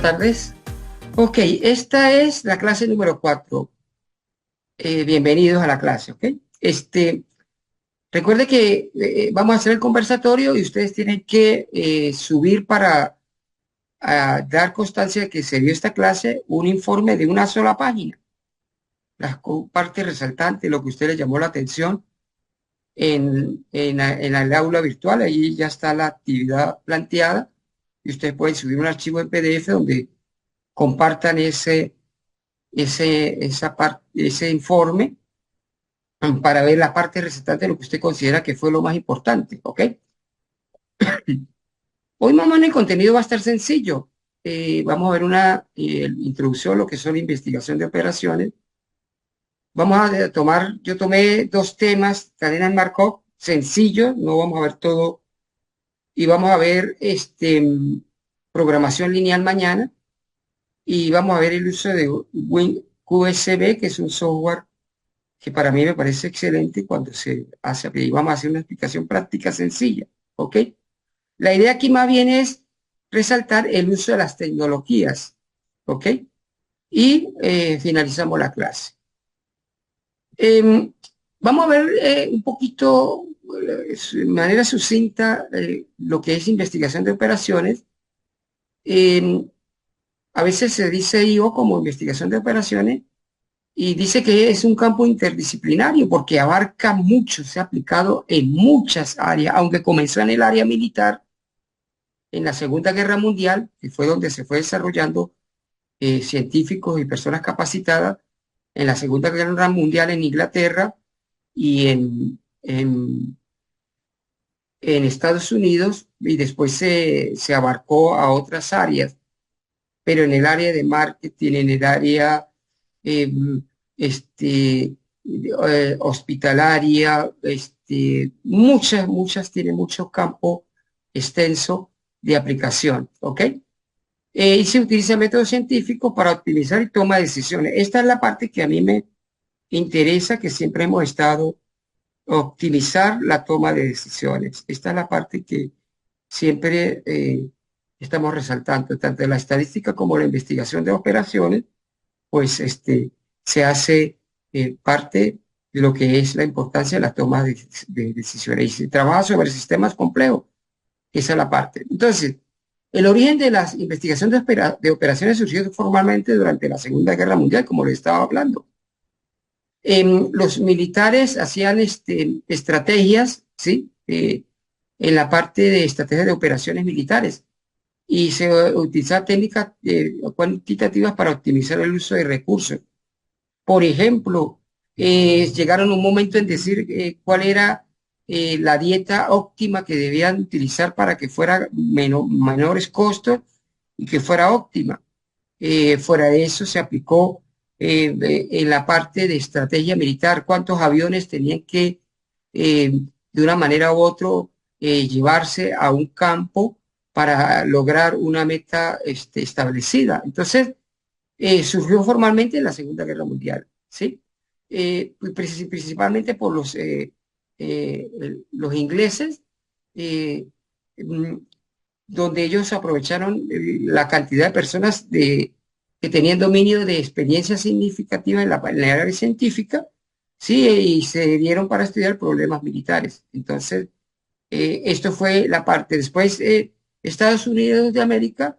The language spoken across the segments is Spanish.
Buenas tardes. Ok, esta es la clase número 4. Bienvenidos a la clase, ¿ok? Recuerde que vamos a hacer el conversatorio y ustedes tienen que subir para dar constancia de que se dio esta clase un informe de una sola página. Las partes resaltantes, lo que a usted le llamó la atención en el aula virtual, ahí ya está la actividad planteada y ustedes pueden subir un archivo en PDF donde compartan ese informe para ver la parte resaltante de lo que usted considera que fue lo más importante, ¿ok? Hoy más o menos el contenido va a estar sencillo. Vamos a ver una introducción a lo que son investigación de operaciones. Vamos a yo tomé dos temas, cadenas Markov, sencillos, no vamos a ver todo, y vamos a ver programación lineal mañana, y vamos a ver el uso de WinQSB, que es un software que para mí me parece excelente cuando se hace, y vamos a hacer una explicación práctica sencilla, ¿ok? La idea aquí más bien es resaltar el uso de las tecnologías, ¿ok? Y finalizamos la clase. Vamos a ver un poquito, de manera sucinta, lo que es investigación de operaciones. Em, a veces se dice IO como investigación de operaciones, y dice que es un campo interdisciplinario porque abarca mucho, se ha aplicado en muchas áreas, aunque comenzó en el área militar en la Segunda Guerra Mundial, que fue donde se fue desarrollando científicos y personas capacitadas en la Segunda Guerra Mundial en Inglaterra y en Estados Unidos, y después se abarcó a otras áreas, pero en el área de marketing, en el área eh, hospitalaria, muchas tienen mucho campo extenso de aplicación, ¿ok? Y se utiliza método científico para optimizar y toma de decisiones. Esta es la parte que a mí me interesa, que siempre hemos estado, optimizar la toma de decisiones. Esta es la parte que siempre estamos resaltando, tanto en la estadística como en la investigación de operaciones, pues se hace parte de lo que es la importancia de la toma de decisiones. Y se trabaja sobre sistemas complejos, esa es la parte. Entonces, el origen de las investigaciones de operaciones surgió formalmente durante la Segunda Guerra Mundial, como le estaba hablando. Los militares hacían estrategias, ¿sí? En la parte de estrategias de operaciones militares, y se utilizaban técnicas cuantitativas para optimizar el uso de recursos. Por ejemplo, llegaron a un momento en decir cuál era la dieta óptima que debían utilizar para que fuera menores costos y que fuera óptima. Fuera de eso se aplicó en la parte de estrategia militar, cuántos aviones tenían que, de una manera u otra, llevarse a un campo para lograr una meta establecida. Entonces, surgió formalmente en la Segunda Guerra Mundial, ¿sí? Principalmente por los ingleses, eh, mm, donde ellos aprovecharon la cantidad de personas que tenían dominio de experiencia significativa en la área científica, ¿sí? Y se dieron para estudiar problemas militares. Entonces, esto fue la parte. Después, Estados Unidos de América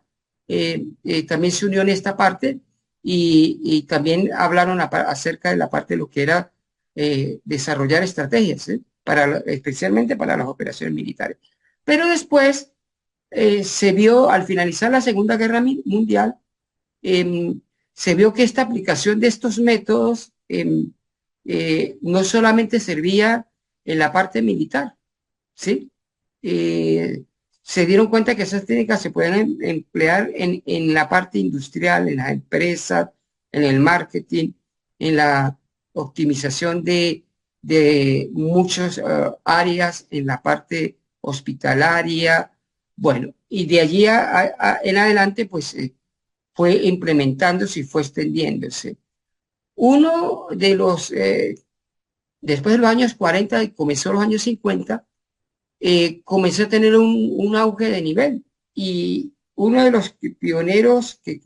también se unió en esta parte, y también hablaron acerca de la parte de lo que era desarrollar estrategias, especialmente para las operaciones militares. Pero después se vio, al finalizar la Segunda Guerra Mundial, em, se vio que esta aplicación de estos métodos no solamente servía en la parte militar, ¿sí? Eh, Se dieron cuenta que esas técnicas se pueden emplear en la parte industrial, en las empresas, en el marketing, en la optimización de muchas áreas, en la parte hospitalaria. Bueno, y de allí en adelante, pues fue implementándose y fue extendiéndose. Uno de después de los años 40 y comenzó los años 50, comencé a tener un auge de nivel, y uno de los pioneros que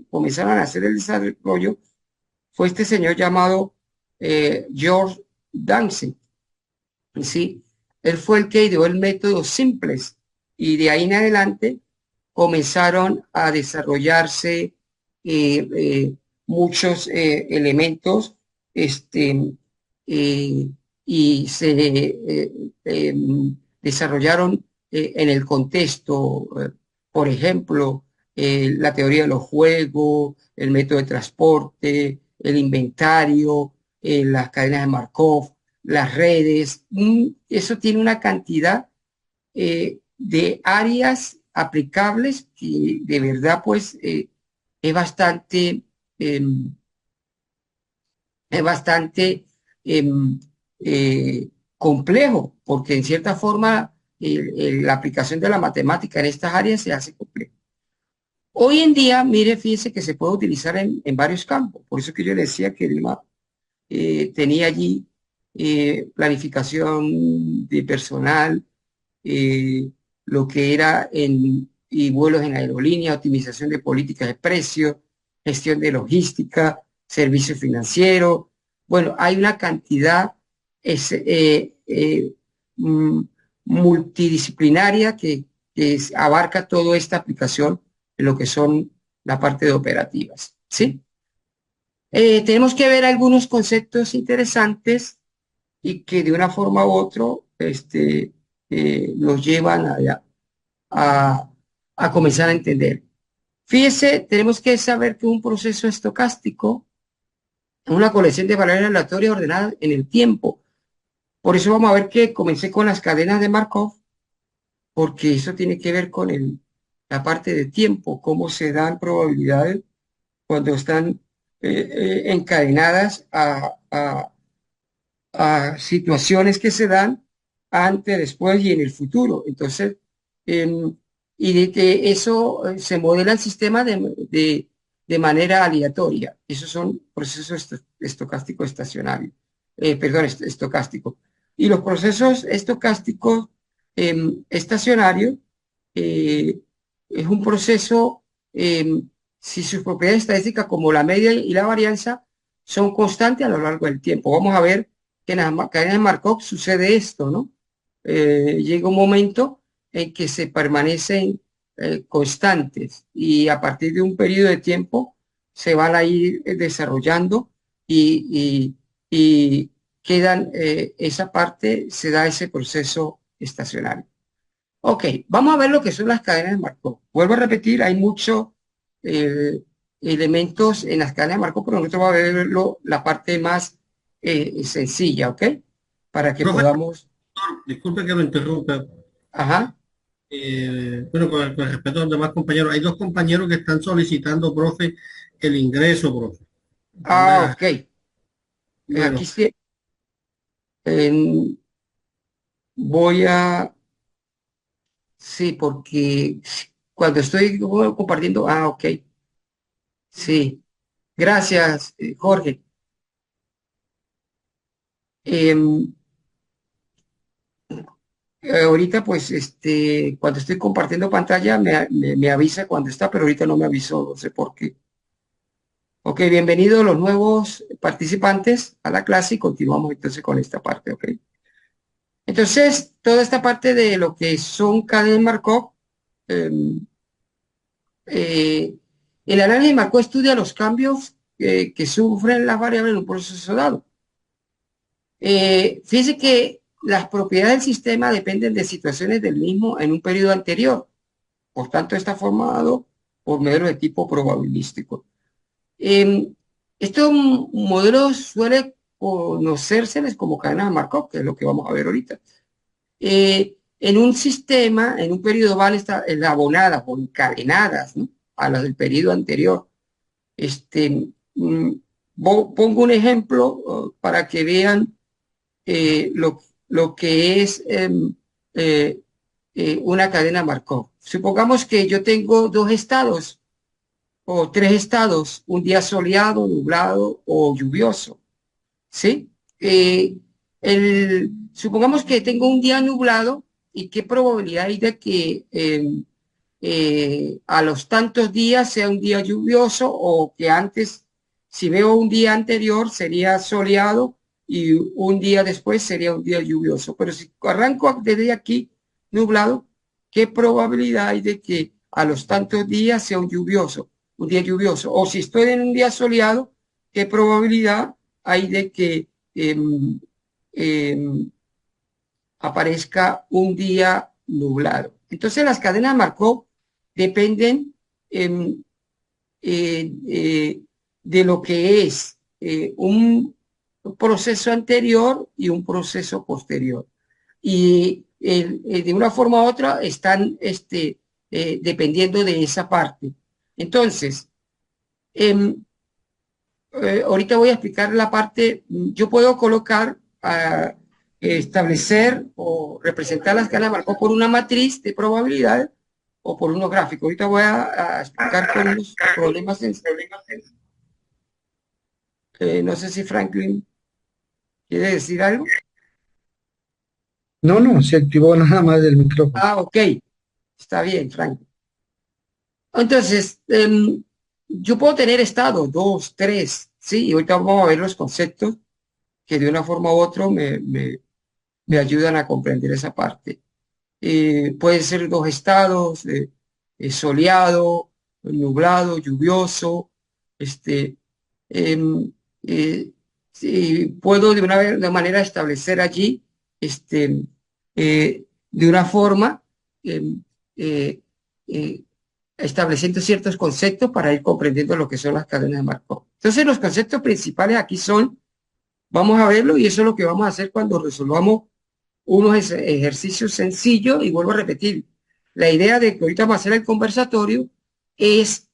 comenzaron a hacer el desarrollo fue este señor llamado George Dancy, ¿sí? Él fue el que ideó el método simples y de ahí en adelante comenzaron a desarrollarse muchos elementos este, eh, y se desarrollaron en el contexto, por ejemplo, la teoría de los juegos, el método de transporte, el inventario, las cadenas de Markov, las redes. Eso tiene una cantidad de áreas aplicables que de verdad pues es bastante, em, es bastante em, complejo, porque en cierta forma la aplicación de la matemática en estas áreas se hace complejo. Hoy en día, mire, fíjese que se puede utilizar en varios campos. Por eso que yo le decía que tenía allí planificación de personal, eh, lo que era y vuelos en aerolínea, optimización de políticas de precios, gestión de logística, servicios financieros. Bueno, hay una cantidad es, mm, multidisciplinaria que abarca toda esta aplicación en lo que son la parte de operativas, ¿sí? Tenemos que ver algunos conceptos interesantes y que de una forma u otra nos llevan a, a comenzar a entender. Fíjese, tenemos que saber que un proceso estocástico es una colección de valores aleatorios ordenadas en el tiempo. Por eso vamos a ver que comencé con las cadenas de Markov, porque eso tiene que ver con la parte de tiempo, cómo se dan probabilidades cuando están encadenadas a situaciones que se dan antes, después y en el futuro. Entonces, y de que eso se modela el sistema de manera aleatoria. Esos son procesos estocásticos estacionarios, perdón, estocásticos. Y los procesos estocásticos estacionarios eh, es un proceso, si sus propiedades estadísticas como la media y la varianza son constantes a lo largo del tiempo. Vamos a ver que en las cadenas de Markov sucede esto, ¿no? Llega un momento en que se permanecen constantes y a partir de un periodo de tiempo se van a ir desarrollando y quedan esa parte, se da ese proceso estacionario. Ok, vamos a ver lo que son las cadenas de Markov. Vuelvo a repetir, hay muchos elementos en las cadenas de Markov, pero nosotros vamos a verlo la parte más sencilla, ¿ok? Para que Profesor, podamos... disculpe que lo interrumpa. Ajá. Bueno, con respecto a los demás compañeros, hay dos compañeros que están solicitando, profe, el ingreso, profe. Ah, Anda, ok. Aquí bueno, sí, voy a... Sí, porque cuando estoy compartiendo... Ah, ok. Sí. Gracias, Jorge. Em, ahorita, pues, cuando estoy compartiendo pantalla, me avisa cuando está, pero ahorita no me avisó, no sé por qué. Ok, bienvenidos los nuevos participantes a la clase y continuamos entonces con esta parte, ok. Entonces, toda esta parte de lo que son cadenas Markov, eh, eh, el análisis de Markov estudia los cambios que sufren las variables en un proceso dado. Fíjese que las propiedades del sistema dependen de situaciones del mismo en un periodo anterior. Por tanto, está formado por modelos de tipo probabilístico. Eh, Estos modelos suelen conocérseles como cadenas de Markov, que es lo que vamos a ver ahorita. En un sistema, en un periodo van estar abonadas o encadenadas, ¿no?, a las del periodo anterior. Este, mm, Pongo un ejemplo para que vean lo que es una cadena Markov. Supongamos que yo tengo dos estados o tres estados, un día soleado, nublado o lluvioso, ¿sí? Supongamos que tengo un día nublado y qué probabilidad hay de que a los tantos días sea un día lluvioso o que antes, si veo un día anterior, sería soleado y un día después sería un día lluvioso. Pero si arranco desde aquí nublado, ¿qué probabilidad hay de que a los tantos días sea un día lluvioso? O si estoy en un día soleado, ¿qué probabilidad hay de que em, aparezca un día nublado? Entonces las cadenas de Markov dependen em, de lo que es un proceso anterior y un proceso posterior. Y de una forma u otra están dependiendo de esa parte. Entonces, em, ahorita voy a explicar la parte, yo puedo colocar, establecer o representar las cadenas de Markov por una matriz de probabilidad o por unos gráficos. Ahorita voy a explicar con unos problemas. No sé si Franklin quiere decir algo. No, no, se activó nada más el micrófono. Ah, ok, está bien, Franklin. Entonces, yo puedo tener estado, dos, tres, ¿sí? Y ahorita vamos a ver los conceptos que de una forma u otra me ayudan a comprender esa parte. Puede ser dos estados, soleado, nublado, lluvioso, este, em, eh, sí, puedo de manera establecer allí, este, de una forma, em, eh, eh, estableciendo ciertos conceptos para ir comprendiendo lo que son las cadenas de Markov. Entonces, los conceptos principales aquí son, vamos a verlo y eso es lo que vamos a hacer cuando resolvamos unos ejercicios sencillos y vuelvo a repetir, la idea de que ahorita vamos a hacer el conversatorio es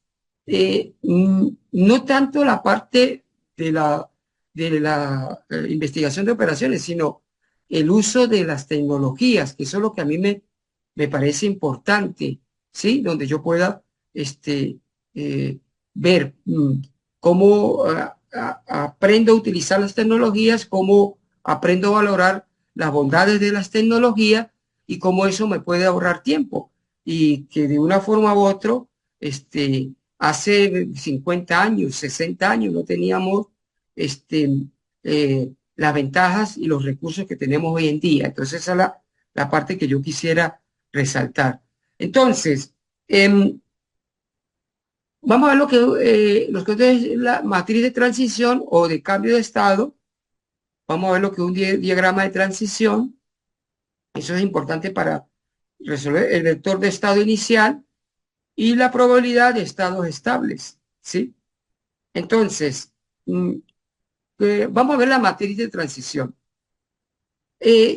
no tanto la parte de la investigación de operaciones, sino el uso de las tecnologías, que eso es lo que a mí me parece importante, ¿sí? Donde yo pueda eh, ver cómo aprendo a utilizar las tecnologías, cómo aprendo a valorar las bondades de las tecnologías y cómo eso me puede ahorrar tiempo. Y que de una forma u otra, hace 50 años, 60 años no teníamos las ventajas y los recursos que tenemos hoy en día. Entonces esa es la parte que yo quisiera resaltar. Entonces, vamos a ver lo que los que es la matriz de transición o de cambio de estado. Vamos a ver lo que es un diagrama de transición. Eso es importante para resolver el vector de estado inicial y la probabilidad de estados estables, ¿sí? Entonces, vamos a ver la matriz de transición.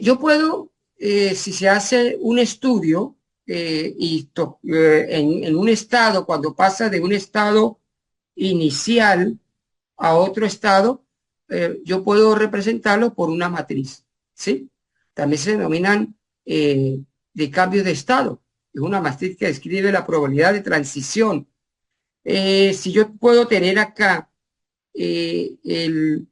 Yo puedo, si se hace un estudio en un estado, cuando pasa de un estado inicial a otro estado, yo puedo representarlo por una matriz, ¿sí? También se denominan de cambio de estado. Es una matriz que describe la probabilidad de transición. Si yo puedo tener acá el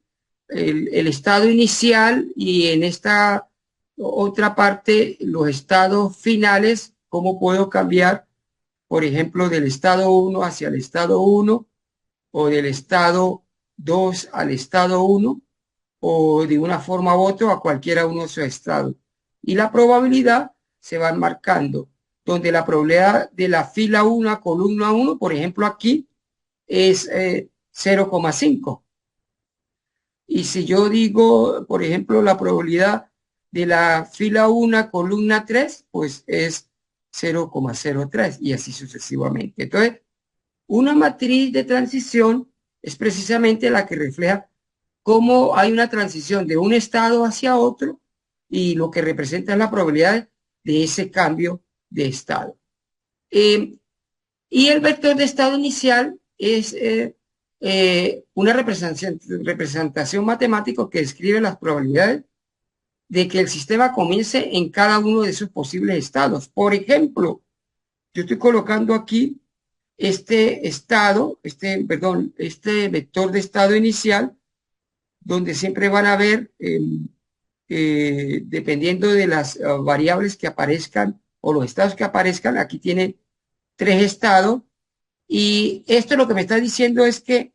estado inicial y en esta otra parte los estados finales, ¿cómo puedo cambiar, por ejemplo, del estado 1 hacia el estado 1 o del estado 2 al estado 1 o de una forma u otra a cualquiera uno de esos estados? Y la probabilidad se van marcando, donde la probabilidad de la fila 1 a columna 1, por ejemplo, aquí es 0,5. Y si yo digo, por ejemplo, la probabilidad de la fila 1 columna 3, pues es 0,03 y así sucesivamente. Entonces, una matriz de transición es precisamente la que refleja cómo hay una transición de un estado hacia otro y lo que representa es la probabilidad de ese cambio de estado. Y el vector de estado inicial es una representación matemática que describe las probabilidades de que el sistema comience en cada uno de sus posibles estados. Por ejemplo, yo estoy colocando aquí este vector de estado inicial, donde siempre van a ver, dependiendo de las variables que aparezcan o los estados que aparezcan, aquí tiene tres estados, y esto lo que me está diciendo es que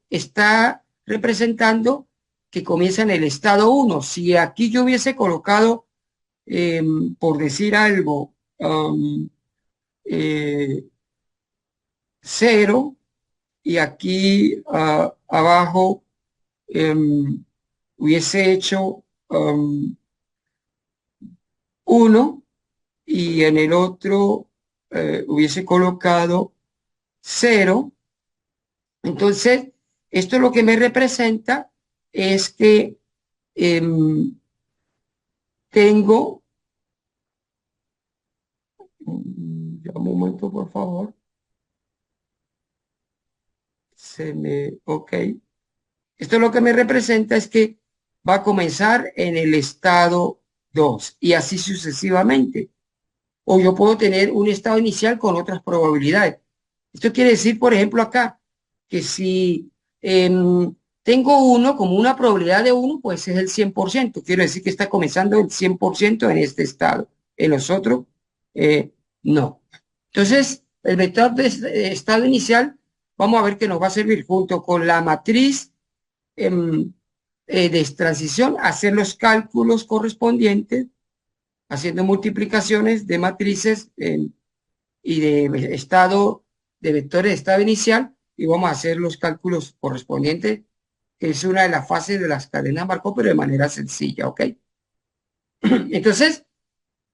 está representando que comienza en el estado 1. Si aquí yo hubiese colocado, por decir algo, 0, y aquí abajo hubiese hecho 1, y en el otro hubiese colocado 0. Entonces, esto lo que me representa es que tengo, ya un momento por favor, ok. Esto lo que me representa es que va a comenzar en el estado 2 y así sucesivamente. O yo puedo tener un estado inicial con otras probabilidades. Esto quiere decir, por ejemplo, acá, que si tengo 1 como una probabilidad de 1, pues es el 100%. Quiero decir que está comenzando el 100% en este estado. En los otros, no. Entonces, el vector de estado inicial, vamos a ver que nos va a servir junto con la matriz de transición, hacer los cálculos correspondientes, haciendo multiplicaciones de matrices y de estado, de vectores de estado inicial, y vamos a hacer los cálculos correspondientes, que es una de las fases de las cadenas Markov, pero de manera sencilla, ¿ok? Entonces,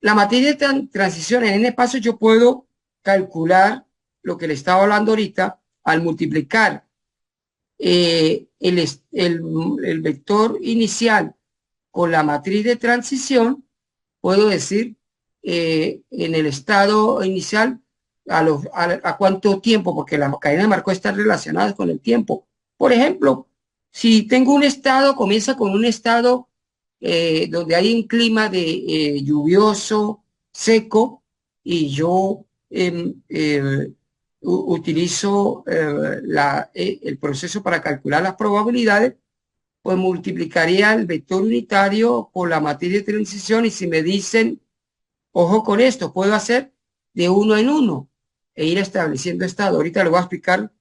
la matriz de transición en n pasos yo puedo calcular lo que le estaba hablando ahorita al multiplicar el vector inicial con la matriz de transición. Puedo decir en el estado inicial a cuánto tiempo, porque la cadena de Markov está relacionada con el tiempo. Por ejemplo, si tengo un estado, comienza con un estado donde hay un clima de lluvioso, seco, y yo utilizo el proceso para calcular las probabilidades, pues multiplicaría el vector unitario por la matriz de transición, y si me dicen, ojo con esto, puedo hacer de 1 en 1 e ir estableciendo estado. Ahorita lo voy a explicar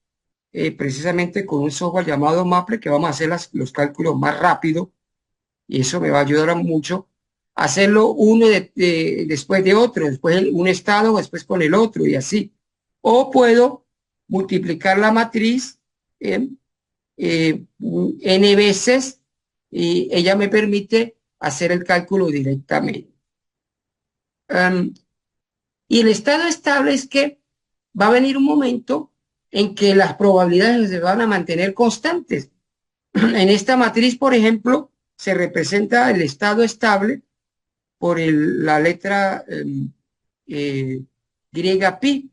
precisamente con un software llamado Maple, que vamos a hacer los cálculos más rápido, y eso me va a ayudar mucho a hacerlo uno después de otro, después un estado, después con el otro, y así. O puedo multiplicar la matriz n veces, y ella me permite hacer el cálculo directamente. Y el estado estable es que va a venir un momento en que las probabilidades se van a mantener constantes. En esta matriz, por ejemplo, se representa el estado estable por la letra griega pi,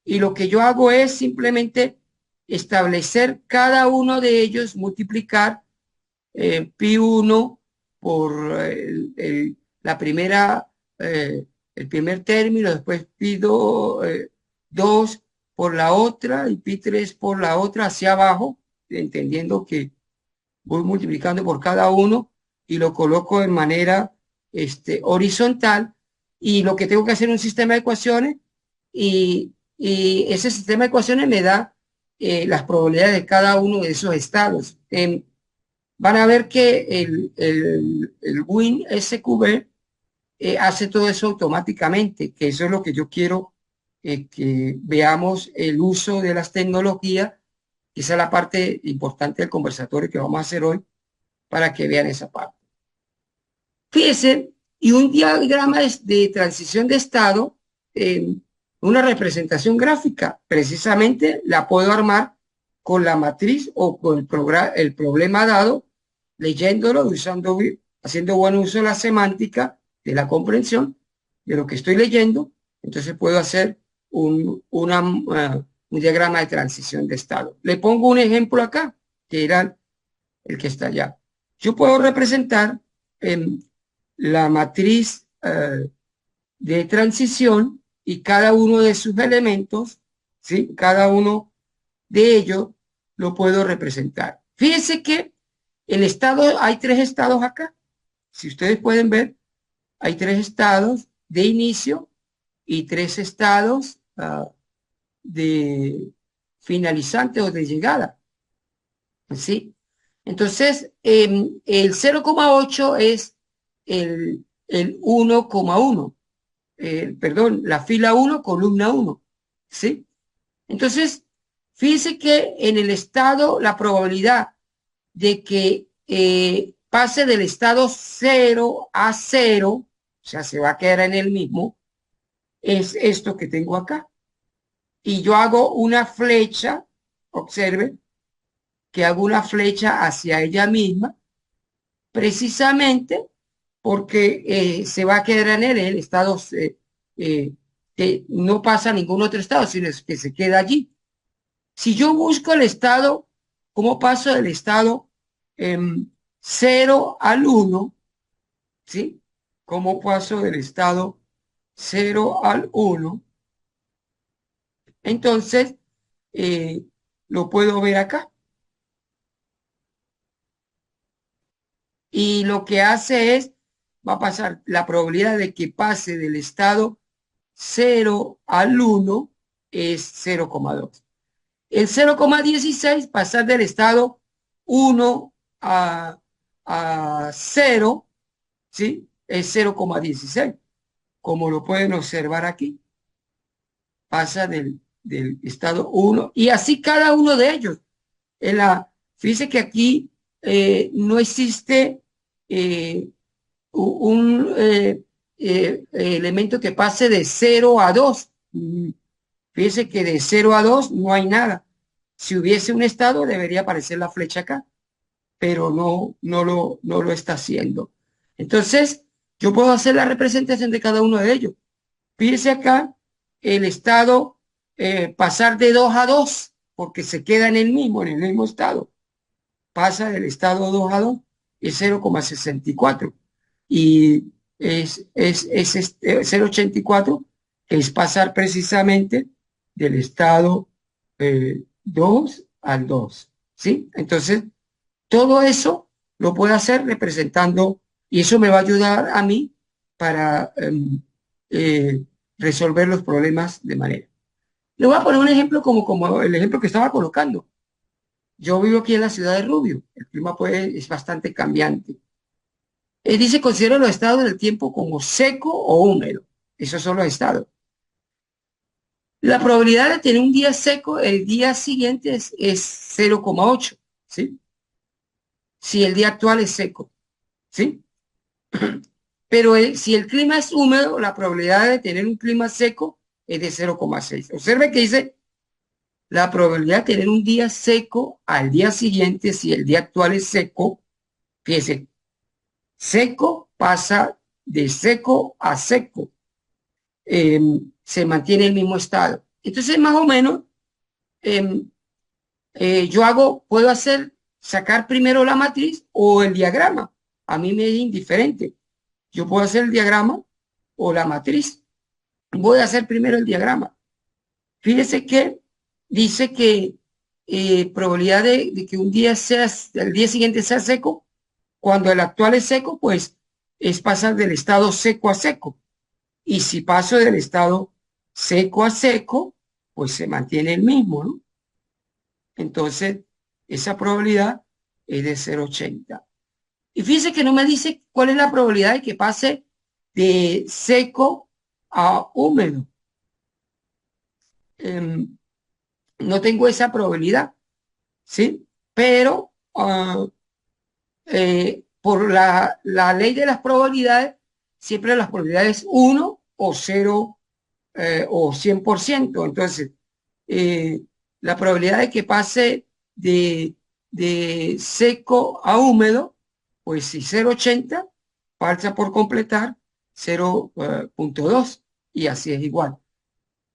y lo que yo hago es simplemente establecer cada uno de ellos, multiplicar pi 1 por la primera, el primer término, después pi 2 por la otra, y pi 3 por la otra, hacia abajo, entendiendo que voy multiplicando por cada uno y lo coloco de manera horizontal, y lo que tengo que hacer es un sistema de ecuaciones, y ese sistema de ecuaciones me da las probabilidades de cada uno de esos estados. Van a ver que el WinSQB hace todo eso automáticamente, que eso es lo que yo quiero que veamos, el uso de las tecnologías. Esa es la parte importante del conversatorio que vamos a hacer hoy, para que vean esa parte. Fíjense, y un diagrama de transición de estado, una representación gráfica, precisamente la puedo armar con la matriz o con el problema dado, leyéndolo, haciendo buen uso de la semántica, de la comprensión de lo que estoy leyendo. Entonces puedo hacer un diagrama de transición de estado. Le pongo un ejemplo acá, que era el que está allá. Yo puedo representar la matriz de transición, y cada uno de sus elementos, ¿sí? Cada uno de ellos lo puedo representar. Fíjense que el estado, hay tres estados acá. Si ustedes pueden ver, hay tres estados de inicio y tres estados ah, de finalizante o de llegada, ¿sí? Entonces, el 0,8 es el 1,1, perdón, la fila 1, columna 1, ¿sí? Entonces, fíjese que en el estado, la probabilidad de que pase del estado 0 a 0, o sea, se va a quedar en el mismo, es esto que tengo acá. Y yo hago una flecha, observe, que hago una flecha hacia ella misma, precisamente porque se va a quedar en el estado eh, que no pasa a ningún otro estado, sino que se queda allí. Si yo busco el estado, ¿cómo paso del estado 0 al 1? ¿Sí? ¿Cómo paso del estado 0 al 1? Entonces, eh, lo puedo ver acá. Y lo que hace es, va a pasar la probabilidad de que pase del estado 0 al 1 es 0,2. El 0,16 pasar del estado 1 a 0, ¿sí? Es 0,16. Como lo pueden observar aquí, pasa del estado 1 y así cada uno de ellos. Fíjese que aquí no existe eh, un elemento que pase de 0 a 2. Fíjese que de 0 a 2 no hay nada. Si hubiese un estado, debería aparecer la flecha acá, pero no lo está haciendo. Entonces, yo puedo hacer la representación de cada uno de ellos. Fíjese acá el estado pasar de 2 a 2, porque se queda en el mismo estado. Pasa del estado 2 a 2, es 0,64. Y es 0,84, que es pasar precisamente del estado 2 al 2. ¿Sí? Entonces, todo eso lo puedo hacer representando, y eso me va a ayudar a mí para eh, resolver los problemas de manera. Le voy a poner un ejemplo como el ejemplo que estaba colocando. Yo vivo aquí en la ciudad de Rubio. El clima es bastante cambiante. Dice, considero los estados del tiempo como seco o húmedo. Esos son los estados. La probabilidad de tener un día seco el día siguiente es 0,8, ¿sí? Si el día actual es seco, ¿sí? Pero si el clima es húmedo, la probabilidad de tener un clima seco es de 0,6. Observe que dice la probabilidad de tener un día seco al día siguiente, si el día actual es seco, fíjese, seco pasa de seco a seco, eh, se mantiene el mismo estado. Entonces, más o menos, eh, puedo sacar primero la matriz o el diagrama. A mí me es indiferente. Yo puedo hacer el diagrama o la matriz. Voy a hacer primero el diagrama. Fíjese que dice que probabilidad de que un día el día siguiente sea seco, cuando el actual es seco, pues es pasar del estado seco a seco. Y si paso del estado seco a seco, pues se mantiene el mismo, ¿no? Entonces, esa probabilidad es de 0,80. Y fíjese que no me dice cuál es la probabilidad de que pase de seco a húmedo. No tengo esa probabilidad, ¿sí? Pero por la ley de las probabilidades, siempre las probabilidades 1 o 0 o 100%. Entonces, eh, la probabilidad de que pase de seco a húmedo, pues si 0,80, falta por completar 0,2 y así es igual.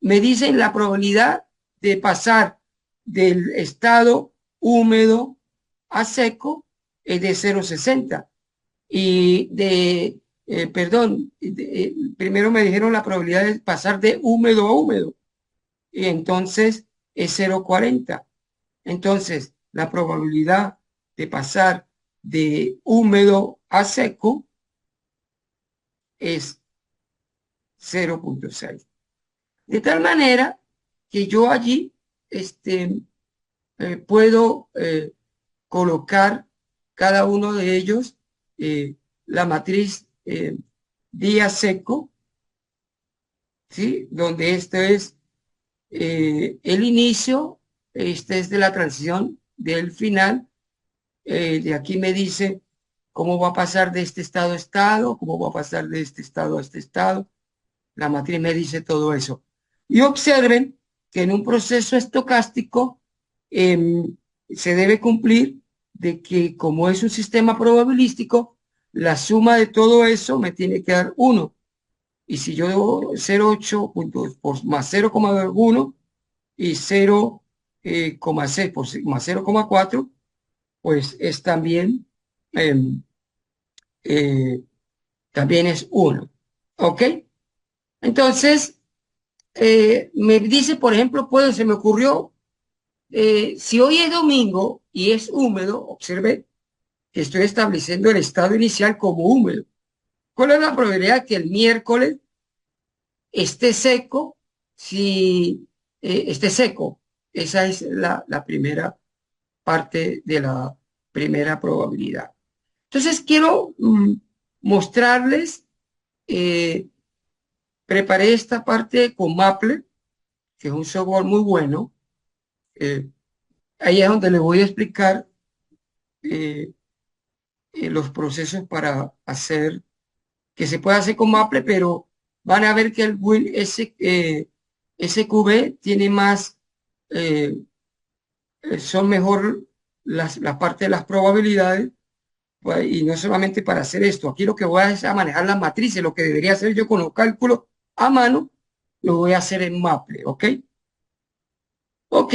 Me dicen la probabilidad de pasar del estado húmedo a seco es de 0,60 y perdón, primero me dijeron la probabilidad de pasar de húmedo a húmedo y entonces es 0,40. Entonces, la probabilidad de pasar de húmedo a seco es 0,6. De tal manera que yo allí puedo colocar cada uno de ellos la matriz día seco, ¿sí? Donde este es el inicio, este es de la transición del final. De aquí me dice cómo va a pasar de este estado a estado, cómo va a pasar de este estado a este estado. La matriz me dice todo eso. Y observen que en un proceso estocástico se debe cumplir de que como es un sistema probabilístico, la suma de todo eso me tiene que dar 1. Y si yo debo 0,8 por más 0,1 y 0,6 por más 0,4, pues es em, eh, también es 1. ¿Ok? Entonces, me dice, por ejemplo, se me ocurrió, si hoy es domingo y es húmedo, observe que estoy estableciendo el estado inicial como húmedo. ¿Cuál es la probabilidad que el miércoles esté seco? Si esté seco, esa es la primera parte de la primera probabilidad. Entonces, quiero mostrarles, eh, preparé esta parte con Maple, que es un software muy bueno. Eh, Ahí es donde les voy a explicar eh, los procesos para hacer, que se puede hacer con Maple, pero van a ver que el SQB tiene más, eh, son mejor la parte de las probabilidades, pues, y no solamente para hacer esto. Aquí lo que voy a es a manejar las matrices, lo que debería hacer yo con los cálculos a mano, lo voy a hacer en Maple, ¿ok? Ok,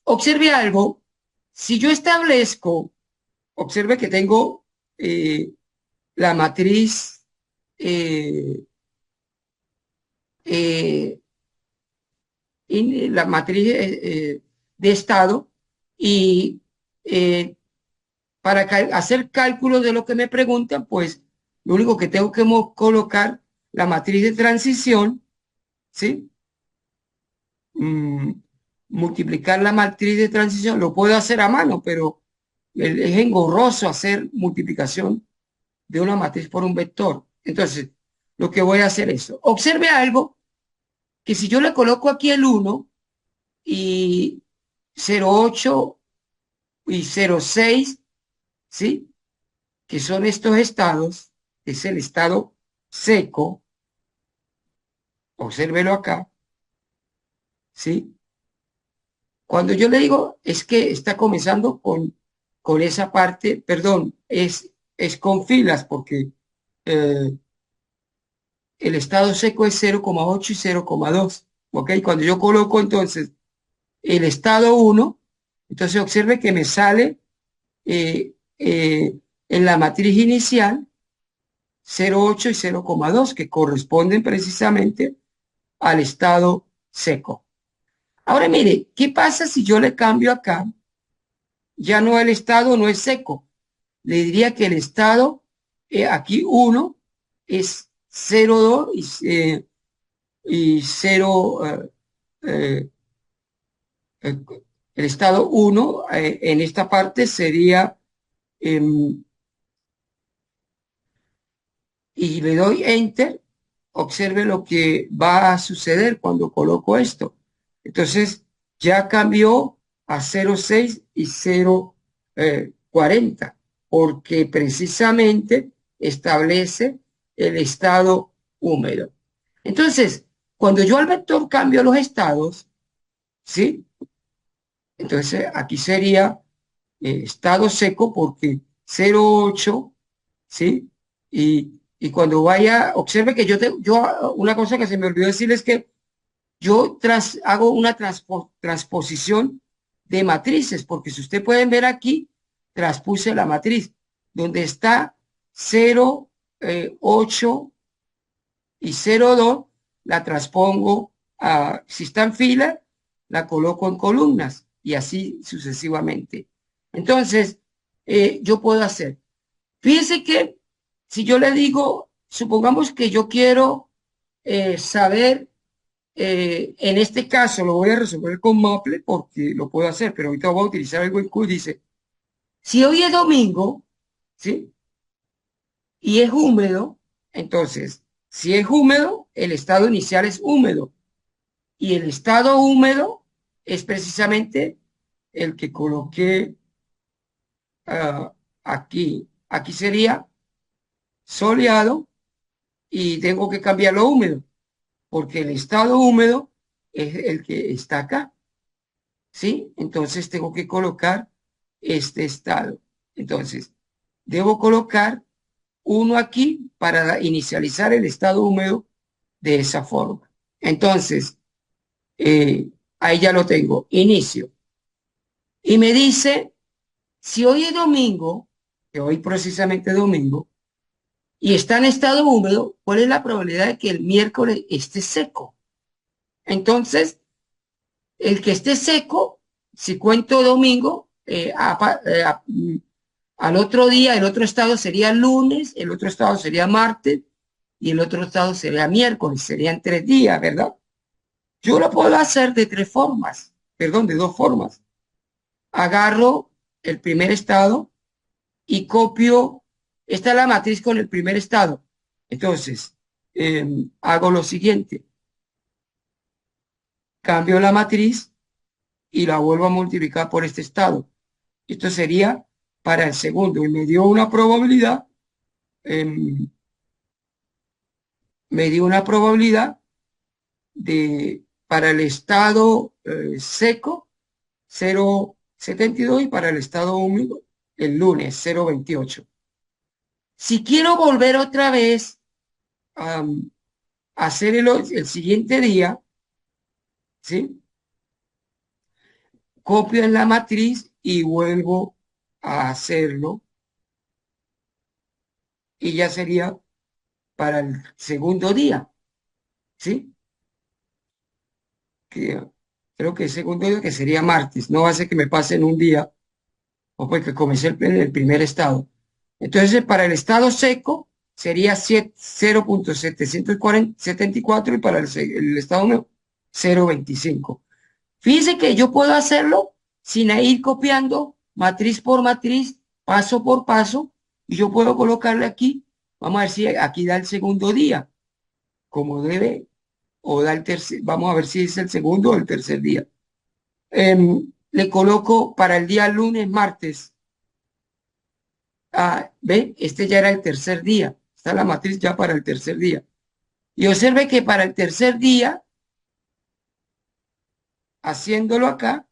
observe algo. Si yo establezco, observe que tengo eh, la matriz eh, eh, la matriz de estado y eh, para hacer cálculos de lo que me preguntan, pues lo único que tengo que colocar la matriz de transición, ¿sí? Mm, multiplicar la matriz de transición, lo puedo hacer a mano, pero es engorroso hacer multiplicación de una matriz por un vector. Entonces, lo que voy a hacer es, observe algo, que si yo le coloco aquí el 1 y 0,8 y 0,6, ¿sí? Que son estos estados, es el estado seco, obsérvelo acá, ¿sí? Cuando yo le digo, es que está comenzando con esa parte, perdón, es con filas, porque eh, el estado seco es 0,8 y 0,2, ¿ok? Cuando yo coloco entonces el estado 1, entonces observe que me sale eh, en la matriz inicial 0,8 y 0,2, que corresponden precisamente al estado seco. Ahora mire, ¿qué pasa si yo le cambio acá? Ya no el estado no es seco. Le diría que el estado, aquí 1 es 0,2 y 0, el estado 1 en esta parte sería, y le doy enter, observe lo que va a suceder cuando coloco esto. Entonces ya cambió a 0,6 y 0,40, porque precisamente establece el estado húmedo. Entonces, cuando yo al vector cambio los estados, ¿sí? Entonces aquí sería estado seco porque 0,8, ¿sí? Y cuando vaya, observe que una cosa que se me olvidó decir es que yo hago una transposición de matrices, porque si ustedes pueden ver aquí, transpuse la matriz, donde está 0,8 y 0,2, la transpongo si está en fila, la coloco en columnas y así sucesivamente. Entonces, yo puedo hacer. Fíjense que si yo le digo, supongamos que yo quiero saber En este caso lo voy a resolver con Maple porque lo puedo hacer, pero ahorita voy a utilizar algo en Q. Dice, si hoy es domingo, ¿sí? Y es húmedo, entonces, si es húmedo, el estado inicial es húmedo. Y el estado húmedo es precisamente el que coloqué aquí. Aquí sería soleado y tengo que cambiarlo a húmedo, porque el estado húmedo es el que está acá, ¿sí? Entonces tengo que colocar este estado. Entonces, debo colocar uno aquí para inicializar el estado húmedo de esa forma. Entonces, ahí ya lo tengo, inicio. Y me dice, si hoy es domingo, que hoy precisamente es domingo, y está en estado húmedo, ¿cuál es la probabilidad de que el miércoles esté seco? Entonces, el que esté seco, si cuento domingo, al otro día, el otro estado sería lunes, el otro estado sería martes y el otro estado sería miércoles, serían 3 días, ¿verdad? Yo lo puedo hacer de 3 formas, perdón, de 2 formas. Agarro el primer estado y copio, esta es la matriz con el primer estado. Entonces, hago lo siguiente, cambio la matriz y la vuelvo a multiplicar por este estado. Esto sería para el segundo y me dio una probabilidad, em, me dio una probabilidad para el estado seco 0,72 y para el estado húmedo el lunes 0,28. Si quiero volver otra vez a hacer el siguiente día, ¿sí? Copio en la matriz y vuelvo a hacerlo y ya sería para el segundo día, ¿sí? Que, creo que el segundo día que sería martes, no hace que me pasen un día o porque comencé el primer estado. Entonces, para el estado seco sería 0,774 y para el estado húmedo 0,25. Fíjense que yo puedo hacerlo sin ir copiando matriz por matriz, paso por paso, y yo puedo colocarle aquí, vamos a ver si aquí da el segundo día, como debe, o da el tercer, vamos a ver si es el segundo o el tercer día. Le coloco para el día lunes, martes. Ve, este ya era el tercer día, está la matriz ya para el tercer día. Y observe que para el tercer día, haciéndolo acá,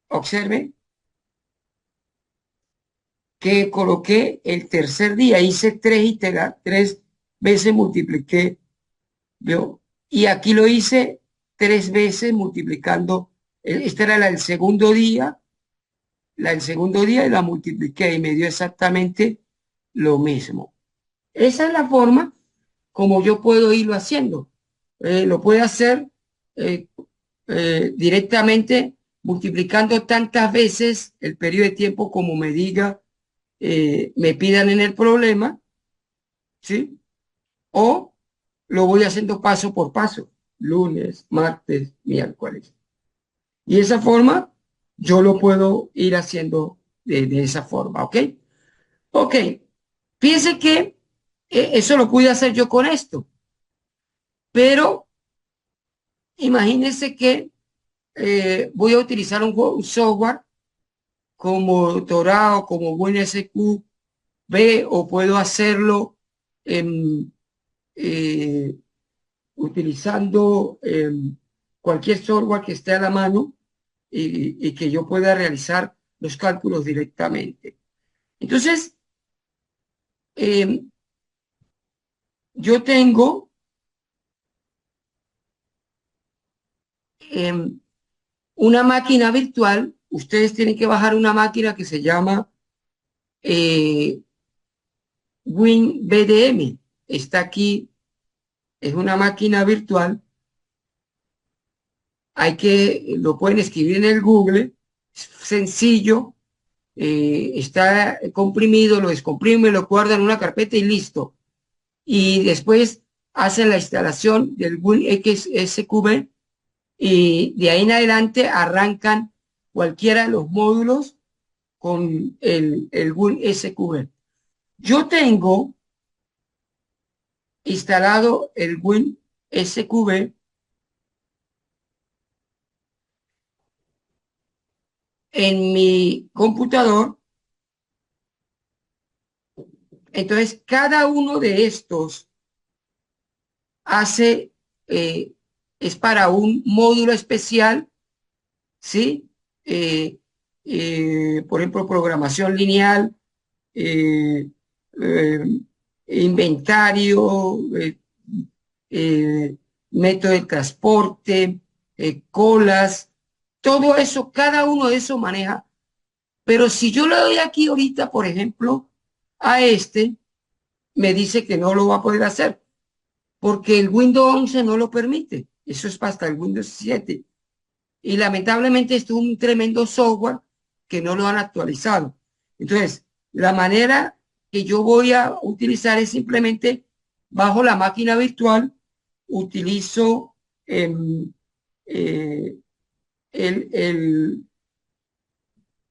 observe que coloqué el tercer día, hice 3 veces multipliqué, ¿vio? Y aquí lo hice 3 veces multiplicando, esta era la del segundo día, y la multipliqué y me dio exactamente lo mismo. Esa es la forma como yo puedo irlo haciendo. Lo puedo hacer eh, directamente multiplicando tantas veces el periodo de tiempo como me diga, me pidan en el problema, ¿sí? O lo voy haciendo paso por paso, lunes, martes, miércoles. Y esa forma yo lo puedo ir haciendo de esa forma, ¿ok? Ok, piense que eso lo pude hacer yo con esto, pero imagínense que voy a utilizar un software como Dorado, como WinSQB, o puedo hacerlo en, eh, utilizando cualquier software que esté a la mano y que yo pueda realizar los cálculos directamente. Entonces, eh, yo tengo eh, una máquina virtual. Ustedes tienen que bajar una máquina que se llama WinBDM. Está aquí, es una máquina virtual. Lo pueden escribir en el Google Es sencillo, está comprimido, lo descomprime, lo guarda en una carpeta y listo. Y después hacen la instalación del WinXSQB y de ahí en adelante arrancan cualquiera de los módulos con el WinSQB. Yo tengo instalado el WinSQB en mi computador. Entonces, cada uno de estos hace, es para un módulo especial, ¿sí? Eh, por ejemplo, programación lineal, eh, eh, inventario, eh, método de transporte, colas, todo eso, cada uno de esos maneja. Pero si yo le doy aquí ahorita, por ejemplo, a este, me dice que no lo va a poder hacer, porque el Windows 11 no lo permite. Eso es hasta el Windows 7. Y lamentablemente esto es un tremendo software que no lo han actualizado. Entonces, la manera que yo voy a utilizar es simplemente bajo la máquina virtual, utilizo eh, el, el,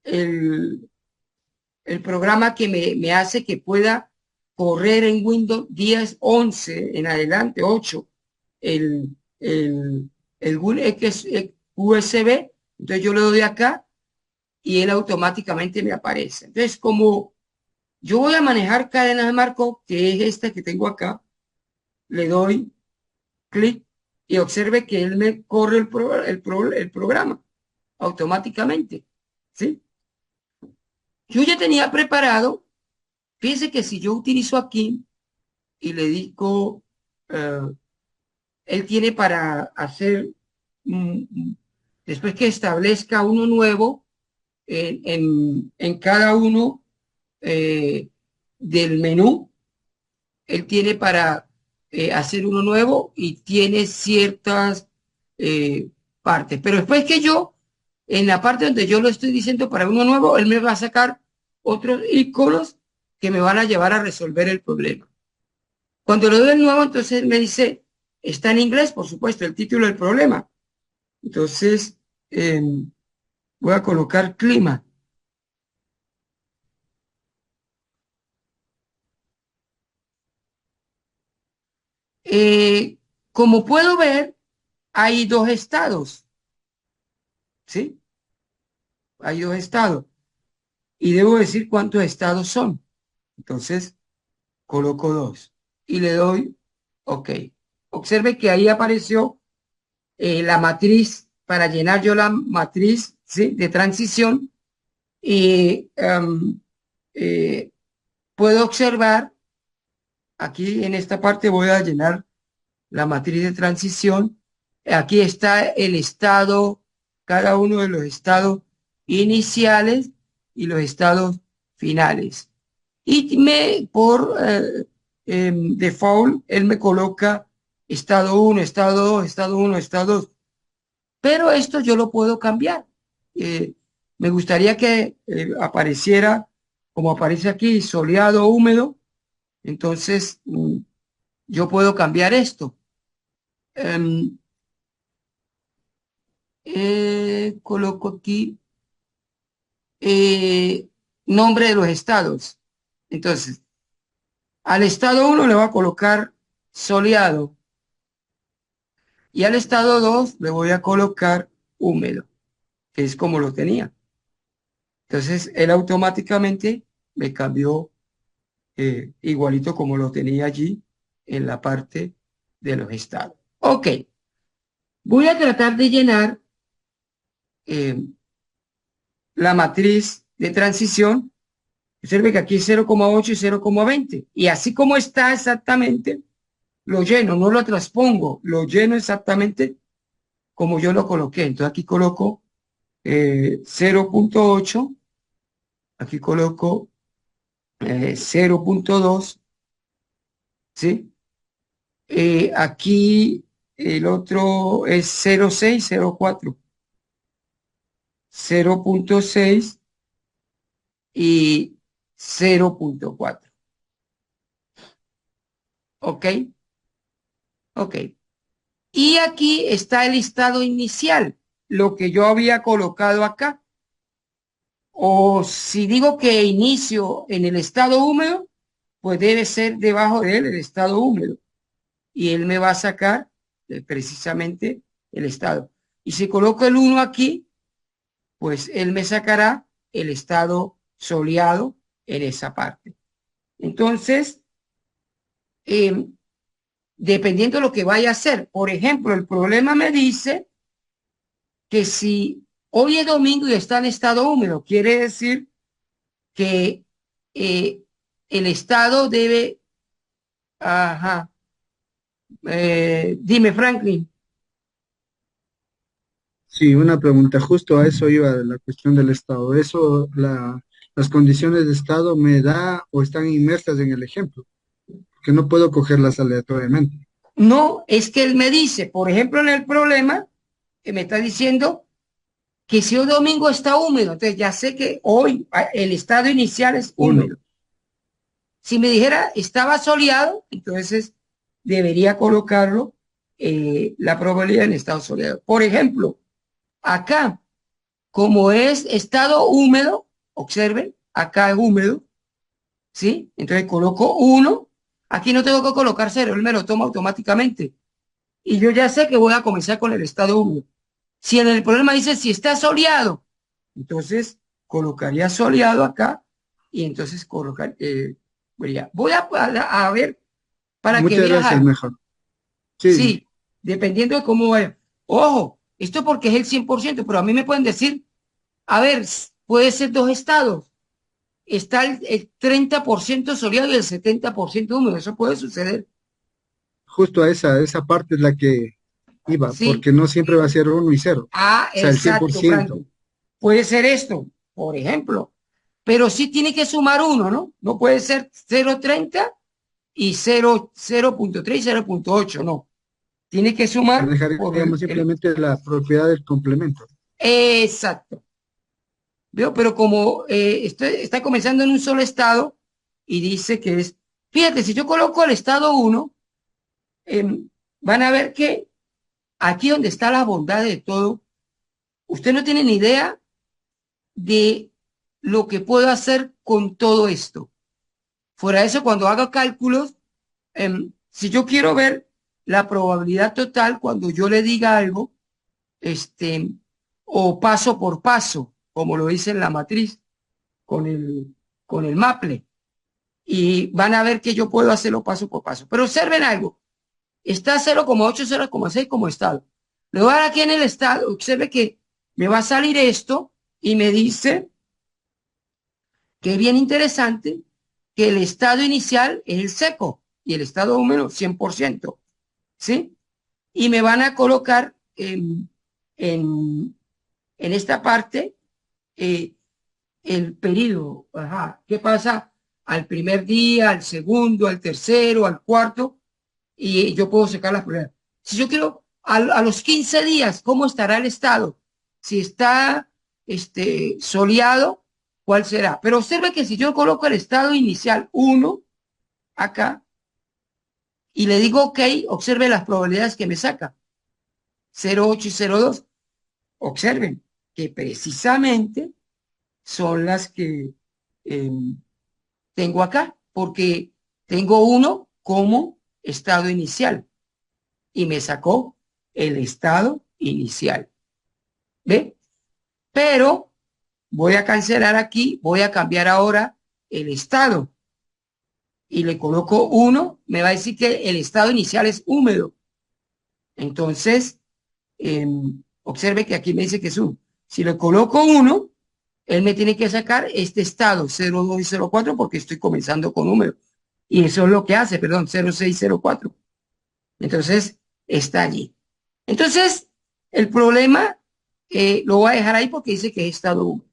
el, el programa que me hace que pueda correr en Windows 10, 11 en adelante, 8, el, el, el USB. Entonces yo le doy acá y él automáticamente me aparece. Entonces, como yo voy a manejar cadenas de Markov, que es esta que tengo acá, le doy clic y observe que él me corre el programa automáticamente. ¿Sí? Yo ya tenía preparado, fíjese que si yo utilizo aquí y le digo, eh, él tiene para hacer, después que establezca uno nuevo, en cada uno eh, del menú, él tiene para hacer uno nuevo y tiene ciertas eh, partes. Pero después que yo, en la parte donde yo lo estoy diciendo para uno nuevo, él me va a sacar otros iconos que me van a llevar a resolver el problema. Cuando le doy el nuevo, entonces me dice, está en inglés, por supuesto, el título del problema. Entonces, voy a colocar clima. Eh, Como puedo ver, hay dos estados, ¿sí? Hay dos estados. Y debo decir cuántos estados son. Entonces, coloco dos y le doy OK. Observe que ahí apareció la matriz para llenar yo la matriz, ¿sí?, de transición y puedo observar aquí en esta parte voy a llenar la matriz de transición. Aquí está el estado, cada uno de los estados iniciales y los estados finales. Y por default, él me coloca estado 1, estado 2, estado 1, estado 2. Pero esto yo lo puedo cambiar. Me gustaría que apareciera, como aparece aquí, soleado, húmedo. Entonces, yo puedo cambiar esto. Em, Coloco aquí nombre de los estados. Entonces, al estado 1 le voy a colocar soleado y al estado 2 le voy a colocar húmedo, que es como lo tenía. Entonces, él automáticamente me cambió igualito como lo tenía allí en la parte de los estados. OK, voy a tratar de llenar eh, la matriz de transición. Observe que aquí es 0,8 y 0,20. Y así como está exactamente, lo lleno, no lo transpongo, lo lleno exactamente como yo lo coloqué. Entonces aquí coloco 0,8, aquí coloco 0,2, ¿sí? Aquí el otro es 0,6, 0,4. 0.6 y 0.4. ¿Ok? Ok. Y aquí está el listado inicial, lo que yo había colocado acá. O si digo que inicio en el estado húmedo, pues debe ser debajo de él el estado húmedo. Y él me va a sacar precisamente el estado. Y si coloco el 1 aquí, pues él me sacará el estado soleado en esa parte. Entonces, eh, dependiendo de lo que vaya a hacer, por ejemplo, el problema me dice que si hoy es domingo y está en estado húmedo, quiere decir que eh, el estado debe, ajá, dime Franklin. Sí, una pregunta, justo a eso iba la cuestión del estado. Eso, las condiciones de estado me da o están inmersas en el ejemplo, que no puedo cogerlas aleatoriamente. No, es que él me dice, por ejemplo, en el problema, que me está diciendo que si hoy domingo está húmedo, entonces ya sé que hoy el estado inicial es Uno, húmedo. Si me dijera estaba soleado, entonces debería colocarlo la probabilidad en estado soleado. Por ejemplo, acá, como es estado húmedo, observen, acá es húmedo, ¿sí? Entonces coloco 1, aquí no tengo que colocar 0, él me lo toma automáticamente. Y yo ya sé que voy a comenzar con el estado húmedo. Si en el problema dice si está soleado, entonces colocaría soleado acá y entonces colocar, voy a ver para que muchas veas gracias, algo. mejor. Sí, Sí, dependiendo de cómo vaya. Ojo, esto porque es el 100%, pero a mí me pueden decir, a ver, puede ser dos estados. Está el 30% soleado y el 70% húmedo. Eso puede suceder. justo a esa parte es la que iba, Sí. porque no siempre va a ser uno y cero, o Ah, sea, el cien por exacto, ciento. Franklin. Puede ser esto, por ejemplo. Pero sí tiene que sumar uno, ¿no? No puede ser 0.30 y 0.3 y 0.8, no. Tiene que sumar por Manejaríamos simplemente la propiedad del complemento. exacto. ¿Veo? Pero como está comenzando en un solo estado y dice que es, fíjate, si yo coloco el estado 1, van a ver que aquí donde está la bondad de todo, usted no tiene ni idea de lo que puedo hacer con todo esto. Fuera de eso, cuando hago cálculos, si yo quiero ver la probabilidad total, cuando yo le diga algo, este, o paso por paso, como lo dice en la matriz, con el Maple, y van a ver que yo puedo hacerlo paso por paso. Pero observen algo, está 0,8, 0,6 como estado. Le voy a dar aquí en el estado, observe que me va a salir esto y me dice que es bien interesante que el estado inicial es el seco y el estado húmedo 100%, ¿sí? Y me van a colocar en esta parte eh, el periodo. Ajá. ¿Qué pasa al primer día, al segundo, al tercero, al cuarto? Y yo puedo sacar las pruebas. Si yo quiero, a los 15 días, ¿cómo estará el estado? Si está soleado, ¿cuál será? Pero observe que si yo coloco el estado inicial 1 acá y le digo OK, observe las probabilidades que me saca. 0,8 y 0,2. Observen que precisamente son las que eh, tengo acá, porque tengo 1 como estado inicial y me sacó el estado inicial. ¿Ve? Pero voy a cancelar aquí, voy a cambiar ahora el estado y le coloco 1, me va a decir que el estado inicial es húmedo. Entonces, eh, observe que aquí me dice que es 1. Si le coloco 1, él me tiene que sacar este estado 0,2 y 0,4 porque estoy comenzando con húmedo. Y eso es lo que hace, perdón, 0,6, 0,4. Entonces, está allí. Entonces, el problema lo voy a dejar ahí porque dice que es estado 1.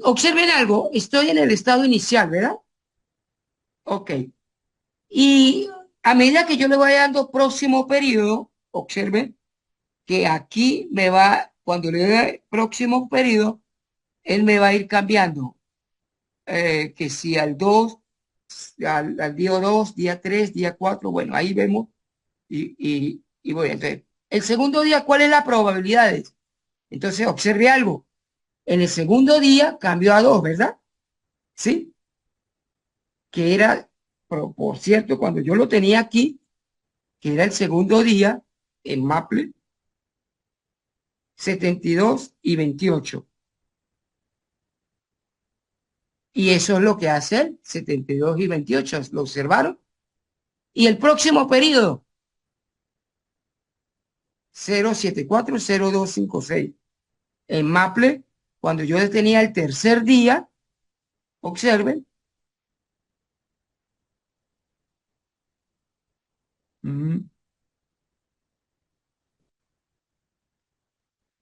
Observen algo, estoy en el estado inicial, ¿verdad? Ok. Y a medida que yo le vaya dando próximo periodo, observen que aquí me va cuando le dé próximo periodo, él me va a ir cambiando, que si al 2, al día 2, día 3, día 4, bueno, ahí vemos y voy. Entonces, el segundo día, ¿cuál es la probabilidad? Entonces, observe algo. En el segundo día cambió a 2, ¿verdad? ¿Sí? Que era, por cierto, cuando yo lo tenía aquí, que era el segundo día, en Maple, 72 y 28. Y eso es lo que hace él, 72 y 28, ¿lo observaron? Y el próximo periodo, 0740256. En Maple, cuando yo tenía el tercer día, observen, mm,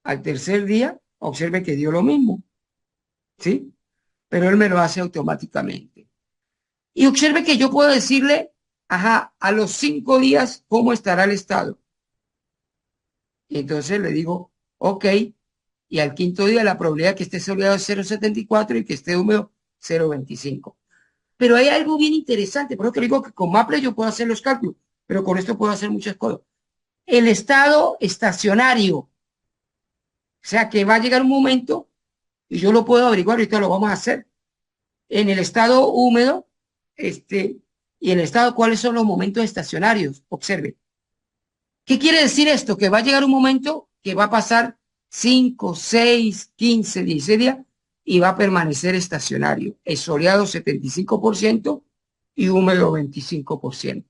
al tercer día, observe que dio lo mismo, ¿sí? Pero él me lo hace automáticamente. Y observe que yo puedo decirle, ajá, a los 5 días, ¿cómo estará el estado? Y entonces le digo, ok, y al quinto día la probabilidad que esté soleado es 0,74 y que esté húmedo 0,25. Pero hay algo bien interesante, por eso que digo que con Maple yo puedo hacer los cálculos, pero con esto puedo hacer muchas cosas. El estado estacionario, o sea que va a llegar un momento, y yo lo puedo averiguar, ahorita lo vamos a hacer, en el estado húmedo, y en el estado, ¿cuáles son los momentos estacionarios? Observe. ¿Qué quiere decir esto? Que va a llegar un momento que va a pasar 5, 6, 15, 16 días y va a permanecer estacionario. Es soleado 75% y húmedo 25%.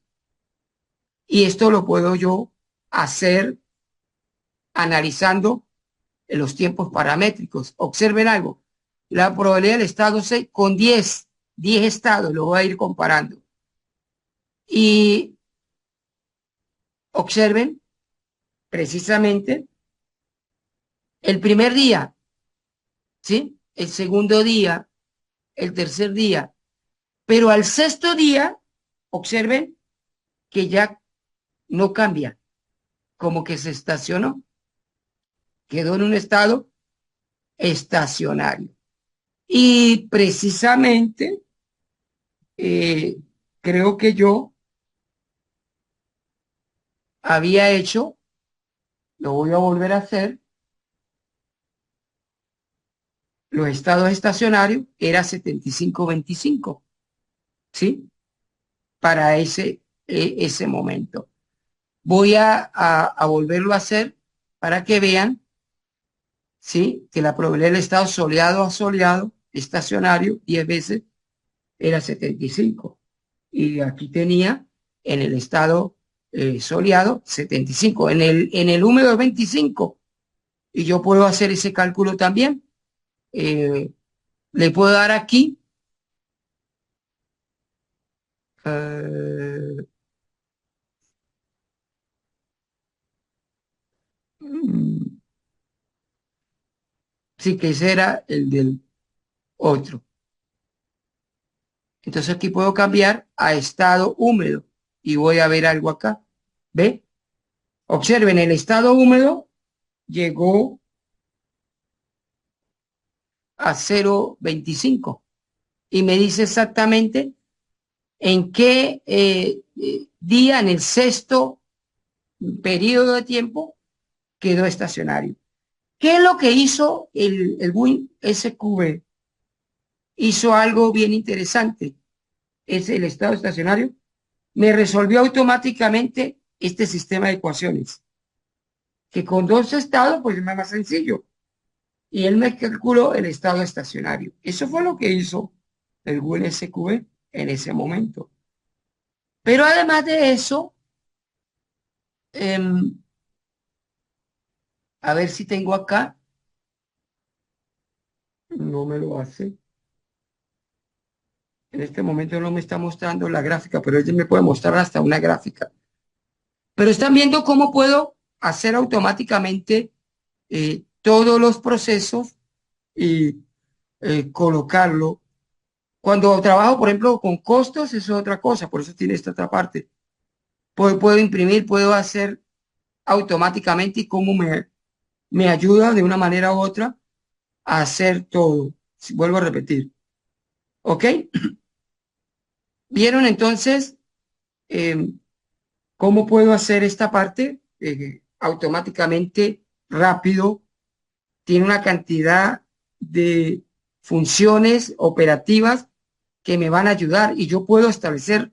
Y esto lo puedo yo hacer analizando los tiempos paramétricos. Observen algo. La probabilidad del estado 6 con 10 estados, lo voy a ir comparando. Y observen precisamente el primer día, ¿sí? El segundo día, el tercer día, pero al sexto día, observen que ya no cambia, como que se estacionó, quedó en un estado estacionario. Y precisamente eh, creo que yo había hecho, lo voy a volver a hacer, los estados estacionarios era 75-25, ¿sí? Para ese momento. Voy a volverlo a hacer para que vean, ¿sí? Que la probabilidad del estado soleado a soleado, estacionario, 10 veces, era 75. Y aquí tenía en el estado soleado 75. En el húmedo 25. Y yo puedo hacer ese cálculo también. Eh, le puedo dar aquí. eh, mm, sí, que ese era el del otro. Entonces aquí puedo cambiar a estado húmedo y voy a ver algo acá. ¿Ve? Observen, el estado húmedo llegó a 0,25 y me dice exactamente en qué día, en el sexto periodo de tiempo, quedó estacionario. ¿Qué es lo que hizo el WinSQB? Hizo algo bien interesante. Es el estado estacionario. Me resolvió automáticamente este sistema de ecuaciones, que con dos estados, pues es más sencillo. Y él me calculó el estado estacionario. Eso fue lo que hizo el WinSQB en ese momento. Pero además de eso, a ver si tengo acá, no me lo hace. En este momento no me está mostrando la gráfica, pero ella me puede mostrar hasta una gráfica. Pero están viendo cómo puedo hacer automáticamente todos los procesos y colocarlo. Cuando trabajo, por ejemplo, con costos, eso es otra cosa, por eso tiene esta otra parte. Puedo imprimir, puedo hacer automáticamente y cómo me ayuda de una manera u otra a hacer todo. Vuelvo a repetir. ¿Ok? ¿Vieron entonces cómo puedo hacer esta parte automáticamente, rápido? Tiene una cantidad de funciones operativas que me van a ayudar y yo puedo establecer,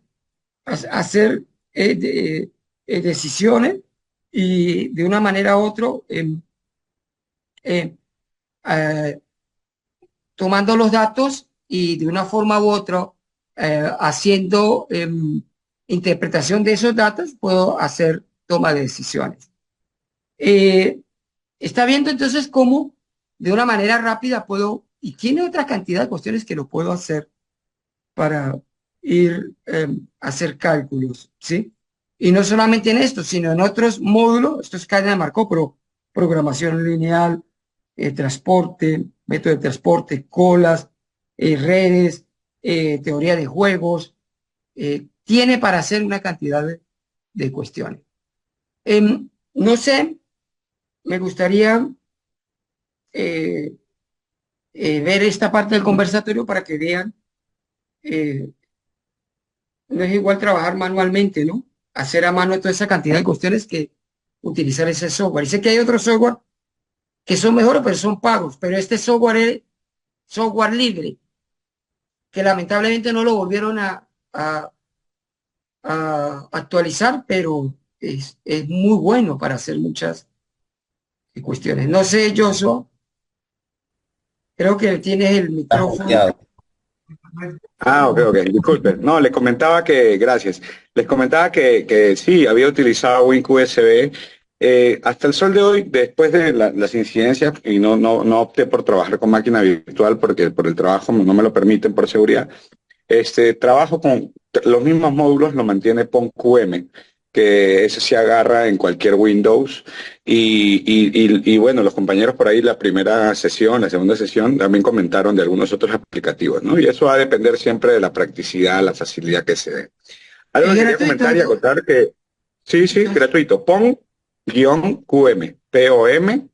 hacer decisiones y de una manera u otra eh, eh, tomando los datos y de una forma u otra haciendo interpretación de esos datos, puedo hacer toma de decisiones. Está viendo entonces cómo de una manera rápida puedo, y tiene otra cantidad de cuestiones que lo puedo hacer para ir a hacer cálculos, ¿sí? Y no solamente en esto, sino en otros módulos, esto es cadena de Markov, pero programación lineal, transporte, método de transporte, colas, redes, teoría de juegos, tiene para hacer una cantidad de cuestiones. No sé, me gustaría ver esta parte del conversatorio para que vean, no es igual trabajar manualmente, ¿no? Hacer a mano toda esa cantidad de cuestiones que utilizar ese software. Dice que hay otros software que son mejores, pero son pagos, pero este software es software libre, que lamentablemente no lo volvieron a actualizar, pero es muy bueno para hacer muchas cuestiones. No sé, Joshua, creo que tienes el micrófono. Ah, ok, ok, disculpe. No, les comentaba que, gracias. Les comentaba que sí, había utilizado WinQSB. Hasta el sol de hoy, después de las incidencias, y no opté por trabajar con máquina virtual porque por el trabajo no me lo permiten por seguridad. Trabajo con los mismos módulos, lo mantiene PON-QM, que eso se agarra en cualquier Windows. Y bueno, los compañeros por ahí la primera sesión, la segunda sesión, también comentaron de algunos otros aplicativos, ¿no? Y eso va a depender siempre de la practicidad, la facilidad que se dé. Algo que quería comentar y acotar que, sí, gratuito, PON-QM, POM,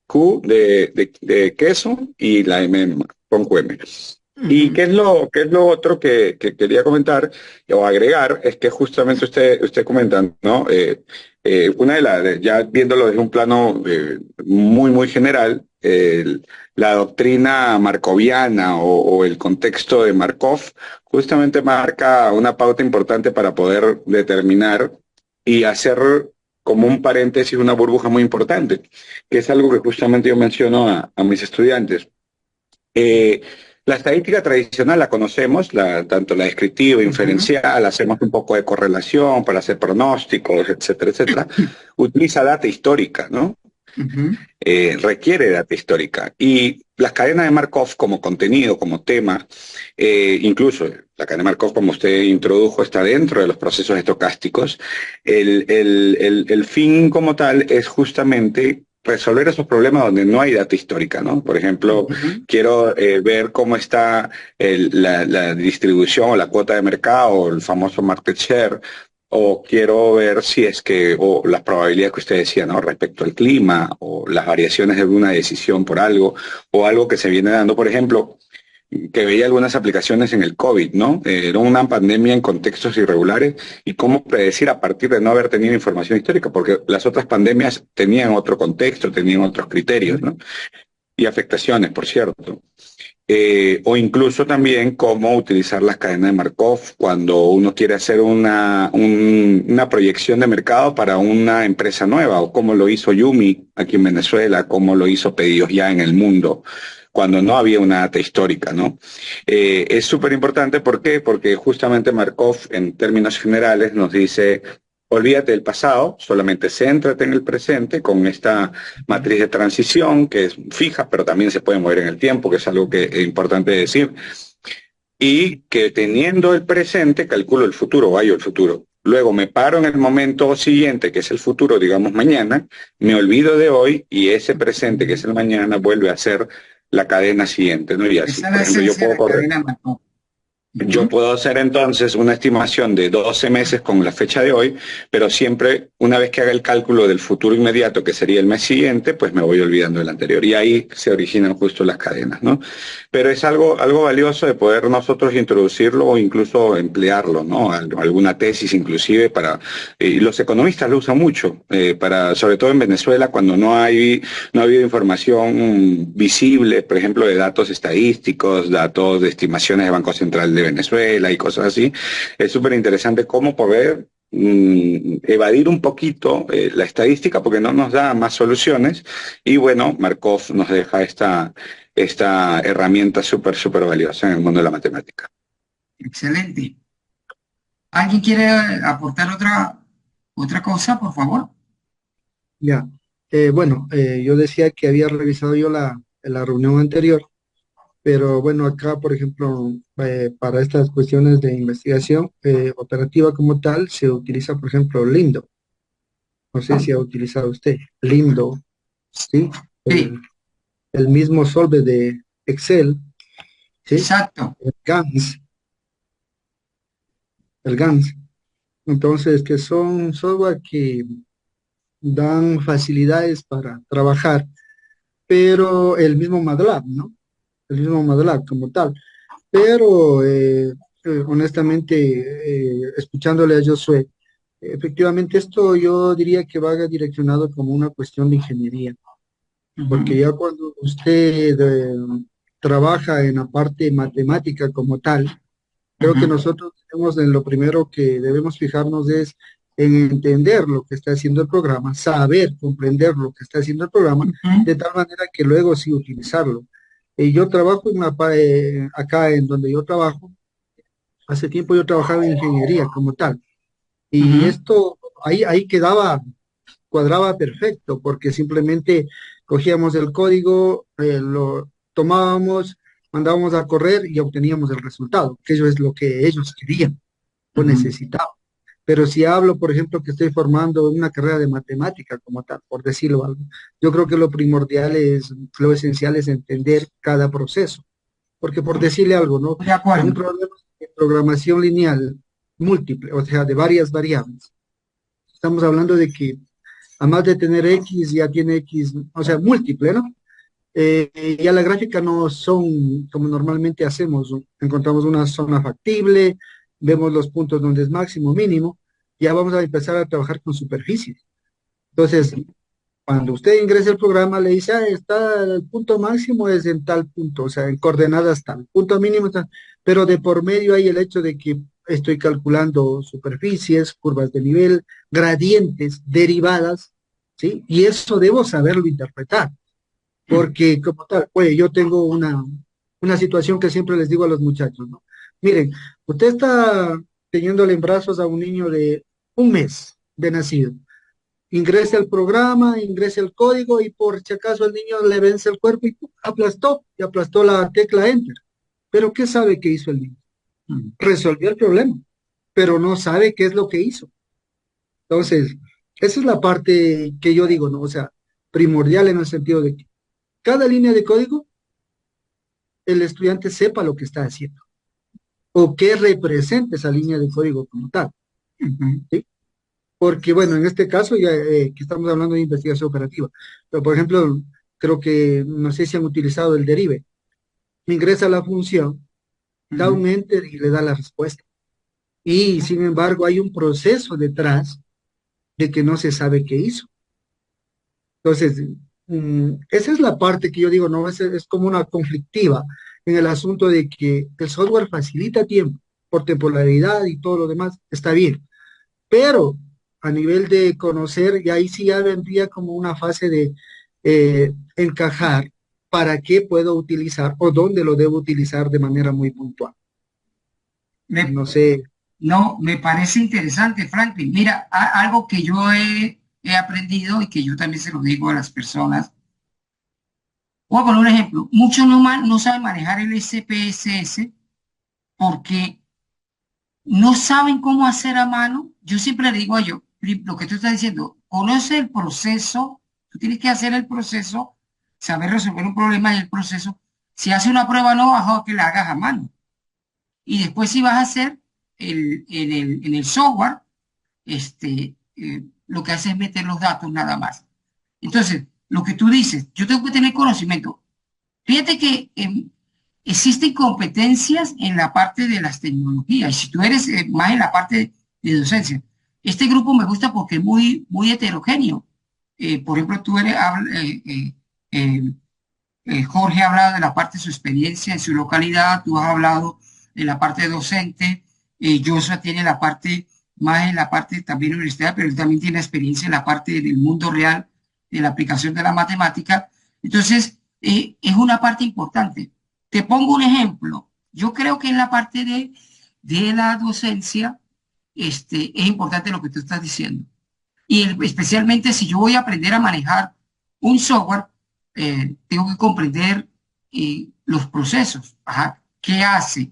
Q de queso y la M, PON-QM. ¿Y qué es lo otro que quería comentar o agregar? Es que justamente usted comenta, ¿no? Una ya viéndolo desde un plano muy general, la doctrina markoviana o el contexto de Markov justamente marca una pauta importante para poder determinar y hacer como un paréntesis, una burbuja muy importante, que es algo que justamente yo menciono a mis estudiantes. La estadística tradicional la conocemos, tanto la descriptiva, inferencial, hacemos un poco de correlación para hacer pronósticos, etcétera, etcétera. Utiliza data histórica, ¿no? Requiere data histórica. Y las cadenas de Markov como contenido, como tema, incluso la cadena de Markov, como usted introdujo, está dentro de los procesos estocásticos. El fin como tal es justamente resolver esos problemas donde no hay data histórica, ¿no? Por ejemplo, quiero ver cómo está la distribución o la cuota de mercado, el famoso market share, o quiero ver si es que, o las probabilidades que usted decía, ¿no? Respecto al clima, o las variaciones de una decisión por algo, o algo que se viene dando, por ejemplo, que veía algunas aplicaciones en el COVID, ¿no? Era una pandemia en contextos irregulares y cómo predecir a partir de no haber tenido información histórica, porque las otras pandemias tenían otro contexto, tenían otros criterios, ¿no? Y afectaciones, por cierto. O incluso también cómo utilizar las cadenas de Markov cuando uno quiere hacer una proyección de mercado para una empresa nueva, o cómo lo hizo Yumi aquí en Venezuela, cómo lo hizo Pedidos Ya en el mundo, cuando no había una data histórica, ¿no? Es súper importante, ¿por qué? Porque justamente Markov, en términos generales, nos dice: olvídate del pasado, solamente céntrate en el presente con esta matriz de transición que es fija, pero también se puede mover en el tiempo, que es algo que es importante decir, y que teniendo el presente calculo el futuro, hallo el futuro. Luego me paro en el momento siguiente, que es el futuro, digamos mañana, me olvido de hoy y ese presente, que es el mañana, vuelve a ser la cadena siguiente, ¿no? Y así, por ejemplo, yo puedo correr. Yo puedo hacer entonces una estimación de 12 meses con la fecha de hoy, pero siempre una vez que haga el cálculo del futuro inmediato, que sería el mes siguiente, pues me voy olvidando del anterior. Y ahí se originan justo las cadenas, ¿no? Pero es algo valioso de poder nosotros introducirlo o incluso emplearlo, ¿no? Alguna tesis inclusive para, y los economistas lo usan mucho, sobre todo en Venezuela, cuando no ha habido información visible, por ejemplo, de datos estadísticos, datos de estimaciones de Banco Central de Venezuela y cosas así. Es súper interesante cómo poder evadir un poquito la estadística porque no nos da más soluciones y bueno, Markov nos deja esta herramienta súper valiosa en el mundo de la matemática. Excelente. ¿Alguien quiere aportar otra cosa, por favor? Ya. Bueno, yo decía que había revisado yo la reunión anterior, pero bueno, acá, por ejemplo, para estas cuestiones de investigación operativa como tal, se utiliza, por ejemplo, Lindo. No sé si ha utilizado usted Lindo, ¿sí? Sí, El mismo Solve de Excel, ¿sí? exacto. El GANS, el GANS. Entonces, que son software que dan facilidades para trabajar, pero el mismo MATLAB, ¿no? El mismo MATLAB como tal. Pero honestamente, escuchándole a Josué, efectivamente esto yo diría que va direccionado como una cuestión de ingeniería, porque Ujú, ya cuando usted trabaja en la parte matemática como tal, creo que ujú, nosotros tenemos en lo primero que debemos fijarnos es en entender lo que está haciendo el programa, saber, comprender lo que está haciendo el programa, ujú, de tal manera que luego sí utilizarlo. Yo trabajo acá en donde yo trabajo, hace tiempo yo trabajaba en ingeniería como tal, y ujú, esto ahí cuadraba perfecto, porque simplemente cogíamos el código, lo tomábamos, mandábamos a correr y obteníamos el resultado, que eso es lo que ellos querían o ujú. necesitaban. Pero si hablo, por ejemplo, que estoy formando una carrera de matemática como tal, por decirlo algo, yo creo que lo esencial es entender cada proceso. Porque por decirle algo, ¿no? De En un acuerdo. problema de programación lineal múltiple, o sea, de varias variables, estamos hablando de que además de tener X, ya tiene X, o sea, múltiple, ¿no? Ya la gráfica no son como normalmente hacemos, ¿no? Encontramos una zona factible, vemos los puntos donde es máximo, mínimo, ya vamos a empezar a trabajar con superficies. Entonces, cuando usted ingresa el programa, le dice, está el punto máximo es en tal punto, o sea, en coordenadas tal, punto mínimo tal, pero de por medio hay el hecho de que estoy calculando superficies, curvas de nivel, gradientes, derivadas, ¿sí? Y eso debo saberlo interpretar, porque como tal, oye, yo tengo una situación que siempre les digo a los muchachos, ¿no? Miren, usted está teniéndole en brazos a un niño de un mes de nacido. Ingrese al programa, ingrese el código y por si acaso el niño le vence el cuerpo y ¡pum! Y aplastó la tecla Enter. Pero ¿qué sabe que hizo el niño? Resolvió el problema, pero no sabe qué es lo que hizo. Entonces, esa es la parte que yo digo, ¿no? O sea, primordial en el sentido de que cada línea de código, el estudiante sepa lo que está haciendo o qué representa esa línea de código como tal, Ujú. ¿sí? Porque, bueno, en este caso ya que estamos hablando de investigación operativa, pero por ejemplo, creo que no sé si han utilizado el derive. Ingresa la función, da Ujú. un enter y le da la respuesta. Y sin embargo, hay un proceso detrás de que no se sabe qué hizo. Entonces, esa es la parte que yo digo, no, es como una conflictiva en el asunto de que el software facilita tiempo por temporalidad y todo lo demás, está bien, pero a nivel de conocer, y ahí sí ya vendría como una fase de encajar para qué puedo utilizar o dónde lo debo utilizar de manera muy puntual. Me, No sé, no, me parece interesante, Franklin. Mira, algo que yo he aprendido y que yo también se lo digo a las personas. Voy a poner un ejemplo. Muchos no saben manejar el SPSS porque no saben cómo hacer a mano. Yo siempre le digo a ellos, lo que tú estás diciendo, conoce el proceso, tú tienes que hacer el proceso, saber resolver un problema y el proceso. Si hace una prueba no bajó, que la hagas a mano. Y después si vas a hacer en el software, lo que hace es meter los datos nada más. Entonces, lo que tú dices, yo tengo que tener conocimiento. Fíjate que existen competencias en la parte de las tecnologías. Y si tú eres más en la parte de docencia, este grupo me gusta porque es muy heterogéneo. Por ejemplo, Jorge ha hablado de la parte de su experiencia en su localidad, tú has hablado de la parte docente, Joshua tiene la parte, más en la parte también universitaria, pero él también tiene experiencia en la parte del mundo real, de la aplicación de la matemática. Entonces, es una parte importante. Te pongo un ejemplo. Yo creo que en la parte de la docencia, es importante lo que tú estás diciendo. Y especialmente si yo voy a aprender a manejar un software, tengo que comprender los procesos. Ajá, ¿qué hace?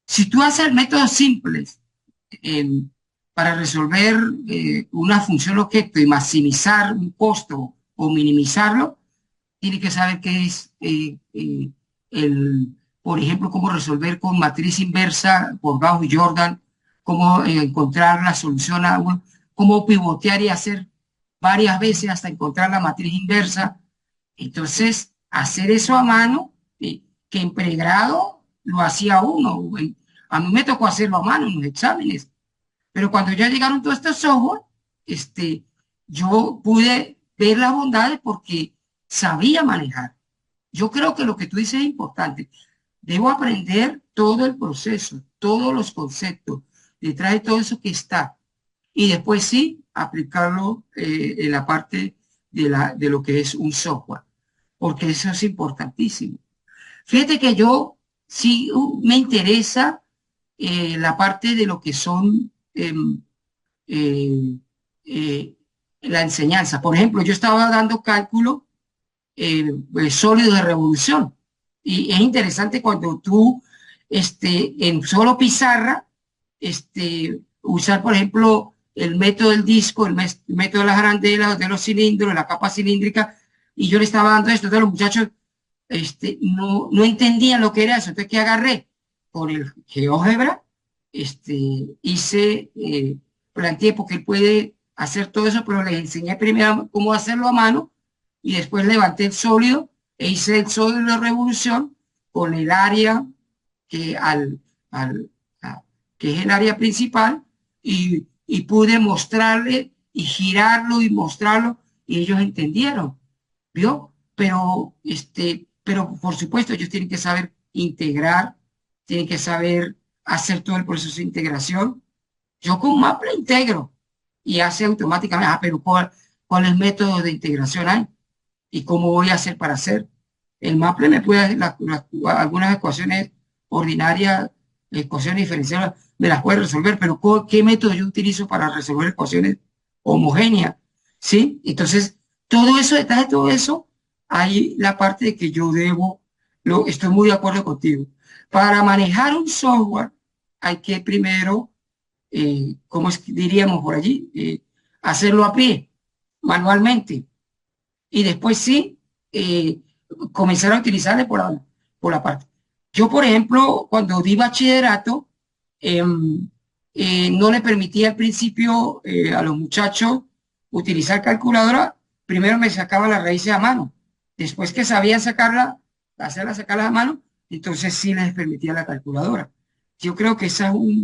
Si tú haces métodos simples eh, para resolver una función objeto y maximizar un costo o minimizarlo, tiene que saber qué es por ejemplo, cómo resolver con matriz inversa por Gauss y Jordan, cómo encontrar la solución cómo pivotear y hacer varias veces hasta encontrar la matriz inversa. Entonces, hacer eso a mano, que en pregrado lo hacía uno. A mí me tocó hacerlo a mano en los exámenes, pero cuando ya llegaron todos estos software, yo pude ver las bondades porque sabía manejar. Yo creo que lo que tú dices es importante. Debo aprender todo el proceso, todos los conceptos, detrás de todo eso que está. Y después sí, aplicarlo en la parte de lo que es un software, porque eso es importantísimo. Fíjate que yo sí me interesa la parte de lo que son eh, eh, la enseñanza. Por ejemplo, yo estaba dando cálculo sólido de revolución. Y es interesante cuando tú, en solo pizarra, usar, por ejemplo, el método del disco, método de las arandelas, de los cilindros, la capa cilíndrica, y yo le estaba dando esto, entonces los muchachos, no entendían lo que era eso. Entonces, ¿qué agarré? Con el GeoGebra, planteé porque él puede hacer todo eso, pero les enseñé primero cómo hacerlo a mano y después levanté el sólido e hice el sólido de revolución con el área que, al, que es el área principal y pude mostrarle y girarlo y mostrarlo y ellos entendieron, ¿vio? Pero por supuesto ellos tienen que saber integrar, tienen que saber hacer todo el proceso de integración. Yo con Maple integro y hace automáticamente, pero ¿cuáles métodos de integración hay? ¿Y cómo voy a hacer para hacer? El Maple me puede hacer algunas ecuaciones ordinarias, ecuaciones diferenciales, me las puede resolver, pero ¿qué método yo utilizo para resolver ecuaciones homogéneas? ¿Sí? Entonces, todo eso, detrás de todo eso, hay la parte de que yo estoy muy de acuerdo contigo. Para manejar un software, hay que primero, ¿cómo diríamos por allí? Hacerlo a pie, manualmente. Y después sí, comenzar a utilizarle por la parte. Yo, por ejemplo, cuando di bachillerato, no le permitía al principio a los muchachos utilizar calculadora. Primero me sacaba las raíces a mano. Después que sabían hacerlas a mano, entonces sí les permitía la calculadora. Yo creo que ese es un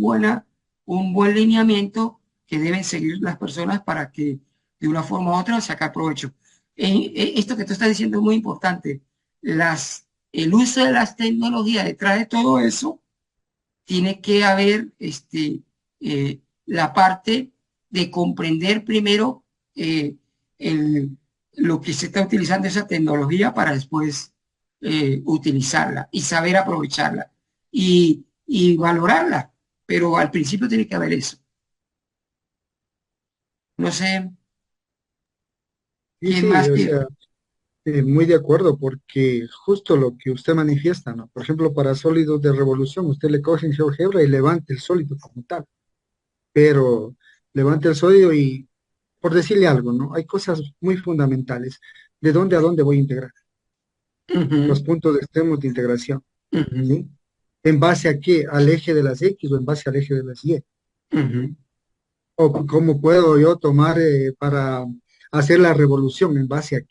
buen lineamiento que deben seguir las personas para que de una forma u otra sacar provecho. Esto que tú estás diciendo es muy importante. El uso de las tecnologías detrás de todo eso tiene que haber la parte de comprender primero lo que se está utilizando esa tecnología para después utilizarla y saber aprovecharla y valorarla. Pero al principio tiene que haber eso. No sé Sí, quién sí, más o que... sea, muy de acuerdo, porque justo lo que usted manifiesta, ¿no? Por ejemplo, para sólidos de revolución, usted le coge en GeoGebra y levanta el sólido como tal, pero levanta el sólido y, por decirle algo, ¿no? Hay cosas muy fundamentales. ¿De dónde a dónde voy a integrar? Los Ujú, puntos de extremos de integración, ujú. ¿sí? ¿En base a qué? ¿Al eje de las X o en base al eje de las Y? Ujú. ¿O cómo puedo yo tomar para hacer la revolución? ¿En base a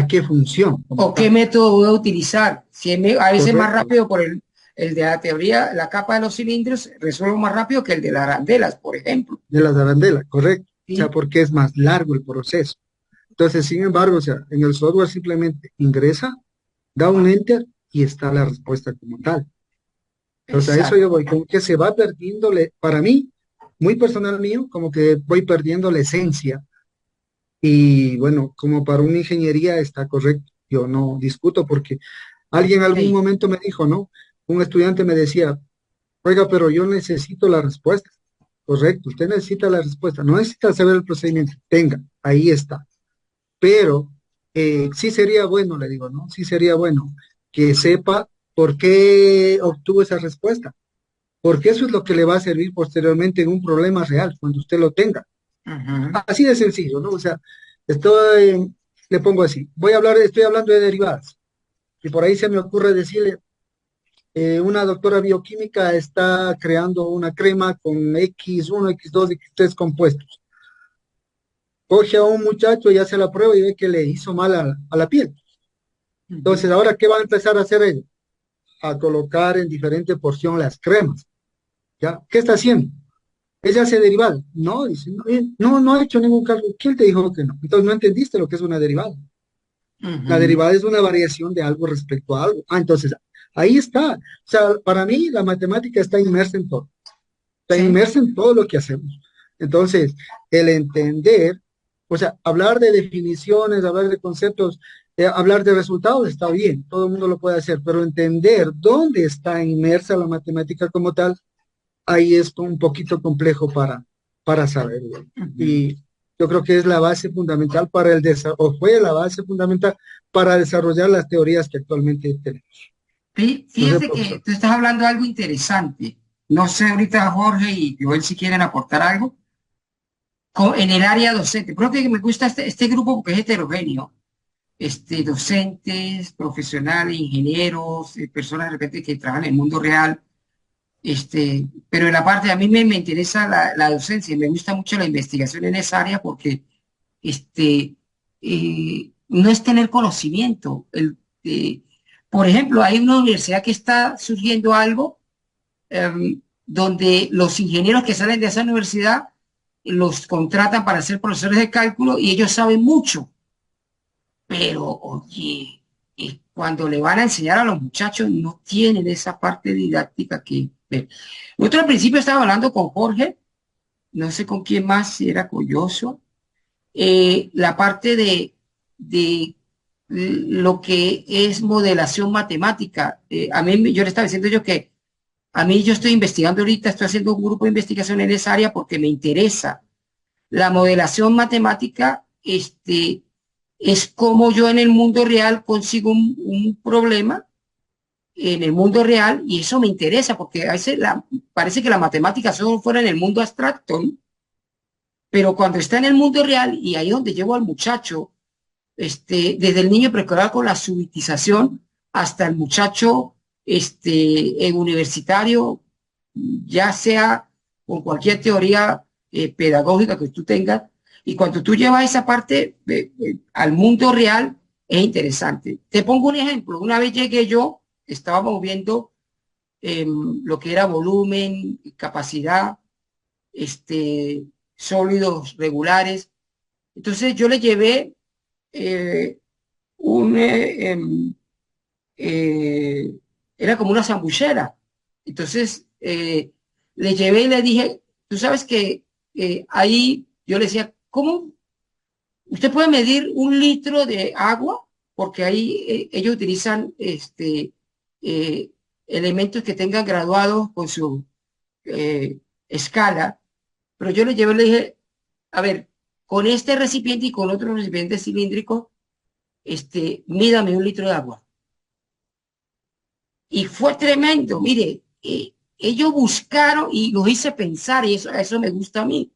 qué función como ¿O qué tal? método voy a utilizar? Si a veces más Correcto. rápido por el de la teoría, la capa de los cilindros, resuelvo más rápido que el de las arandelas, por ejemplo. De las arandelas, correcto. O sea, ¿Sí? porque es más largo el proceso. Entonces, sin embargo, o sea, en el software simplemente ingresa, da un enter y está la respuesta como tal. Entonces, a eso yo Exacto. voy, como que se va perdiendo, para mí, muy personal mío, como que voy perdiendo la esencia. Y bueno, como para una ingeniería está correcto. Yo no discuto porque alguien en algún Sí. momento me dijo, ¿no? Un estudiante me decía, oiga, pero yo necesito la respuesta. Correcto, usted necesita la respuesta, no necesita saber el procedimiento. Tenga, ahí está. Pero sí sería bueno, le digo, ¿no? Sí sería bueno que sepa por qué obtuvo esa respuesta, porque eso es lo que le va a servir posteriormente en un problema real, cuando usted lo tenga. Ujú. Así de sencillo, ¿no? O sea, le pongo así, estoy hablando de derivadas, y por ahí se me ocurre decirle, una doctora bioquímica está creando una crema con X1, X2, X3 compuestos. Coge a un muchacho y hace la prueba y ve que le hizo mal a la piel. Ujú. Entonces, ¿ahora qué va a empezar a hacer ella? A colocar en diferente porción las cremas. ¿Ya? ¿Qué está haciendo? Ella hace derivada. No, dice, no, no ha hecho ningún cálculo. ¿Quién te dijo que no? Entonces no entendiste lo que es una derivada. La Ujú. derivada es una variación de algo respecto a algo. Ah, entonces, ahí está. O sea, para mí la matemática está inmersa en todo. Está Sí. inmersa en todo lo que hacemos. Entonces, el entender, o sea, hablar de definiciones, hablar de conceptos, hablar de resultados está bien, todo el mundo lo puede hacer, pero entender dónde está inmersa la matemática como tal, ahí es un poquito complejo para saberlo. Ujú. Y yo creo que es la base fundamental para el desarrollo, o fue la base fundamental para desarrollar las teorías que actualmente tenemos. No sé, Fíjate que profesor. tú estás hablando de algo interesante. No sé ahorita Jorge y Joel si quieren aportar algo. En el área docente. Creo que me gusta este grupo porque es heterogéneo. Docentes, profesionales, ingenieros, personas de repente que trabajan en el mundo real. Pero en la parte, a mí me interesa la docencia, me gusta mucho la investigación en esa área porque no es tener conocimiento. Por ejemplo, hay una universidad que está surgiendo algo donde los ingenieros que salen de esa universidad los contratan para ser profesores de cálculo y ellos saben mucho, pero oye, cuando le van a enseñar a los muchachos no tienen esa parte didáctica que ver. Nosotros al principio estaba hablando con Jorge, no sé con quién más, si era Coyoso, la parte de lo que es modelación matemática. A mí, yo le estaba diciendo yo que a mí yo estoy investigando ahorita, estoy haciendo un grupo de investigación en esa área porque me interesa. La modelación matemática, es como yo en el mundo real consigo un problema en el mundo real y eso me interesa porque a veces parece que la matemática solo fuera en el mundo abstracto, ¿no? Pero cuando está en el mundo real y ahí es donde llevo al muchacho, desde el niño preescolar con la subitización hasta el muchacho universitario, ya sea con cualquier teoría pedagógica que tú tengas, y cuando tú llevas esa parte al mundo real, es interesante. Te pongo un ejemplo. Una vez llegué yo, estábamos viendo lo que era volumen, capacidad, este, sólidos regulares. Entonces yo le llevé eh, un, eh, era como una zambullera. Entonces le llevé y le dije, tú sabes que ahí yo le decía, ¿cómo usted puede medir un litro de agua? Porque ahí ellos utilizan eh, elementos que tengan graduados con su escala, pero yo le llevé y le dije, a ver, con este recipiente y con otro recipiente cilíndrico, mídame un litro de agua. Y fue tremendo, mire, ellos buscaron y los hice pensar y eso me gusta a mí.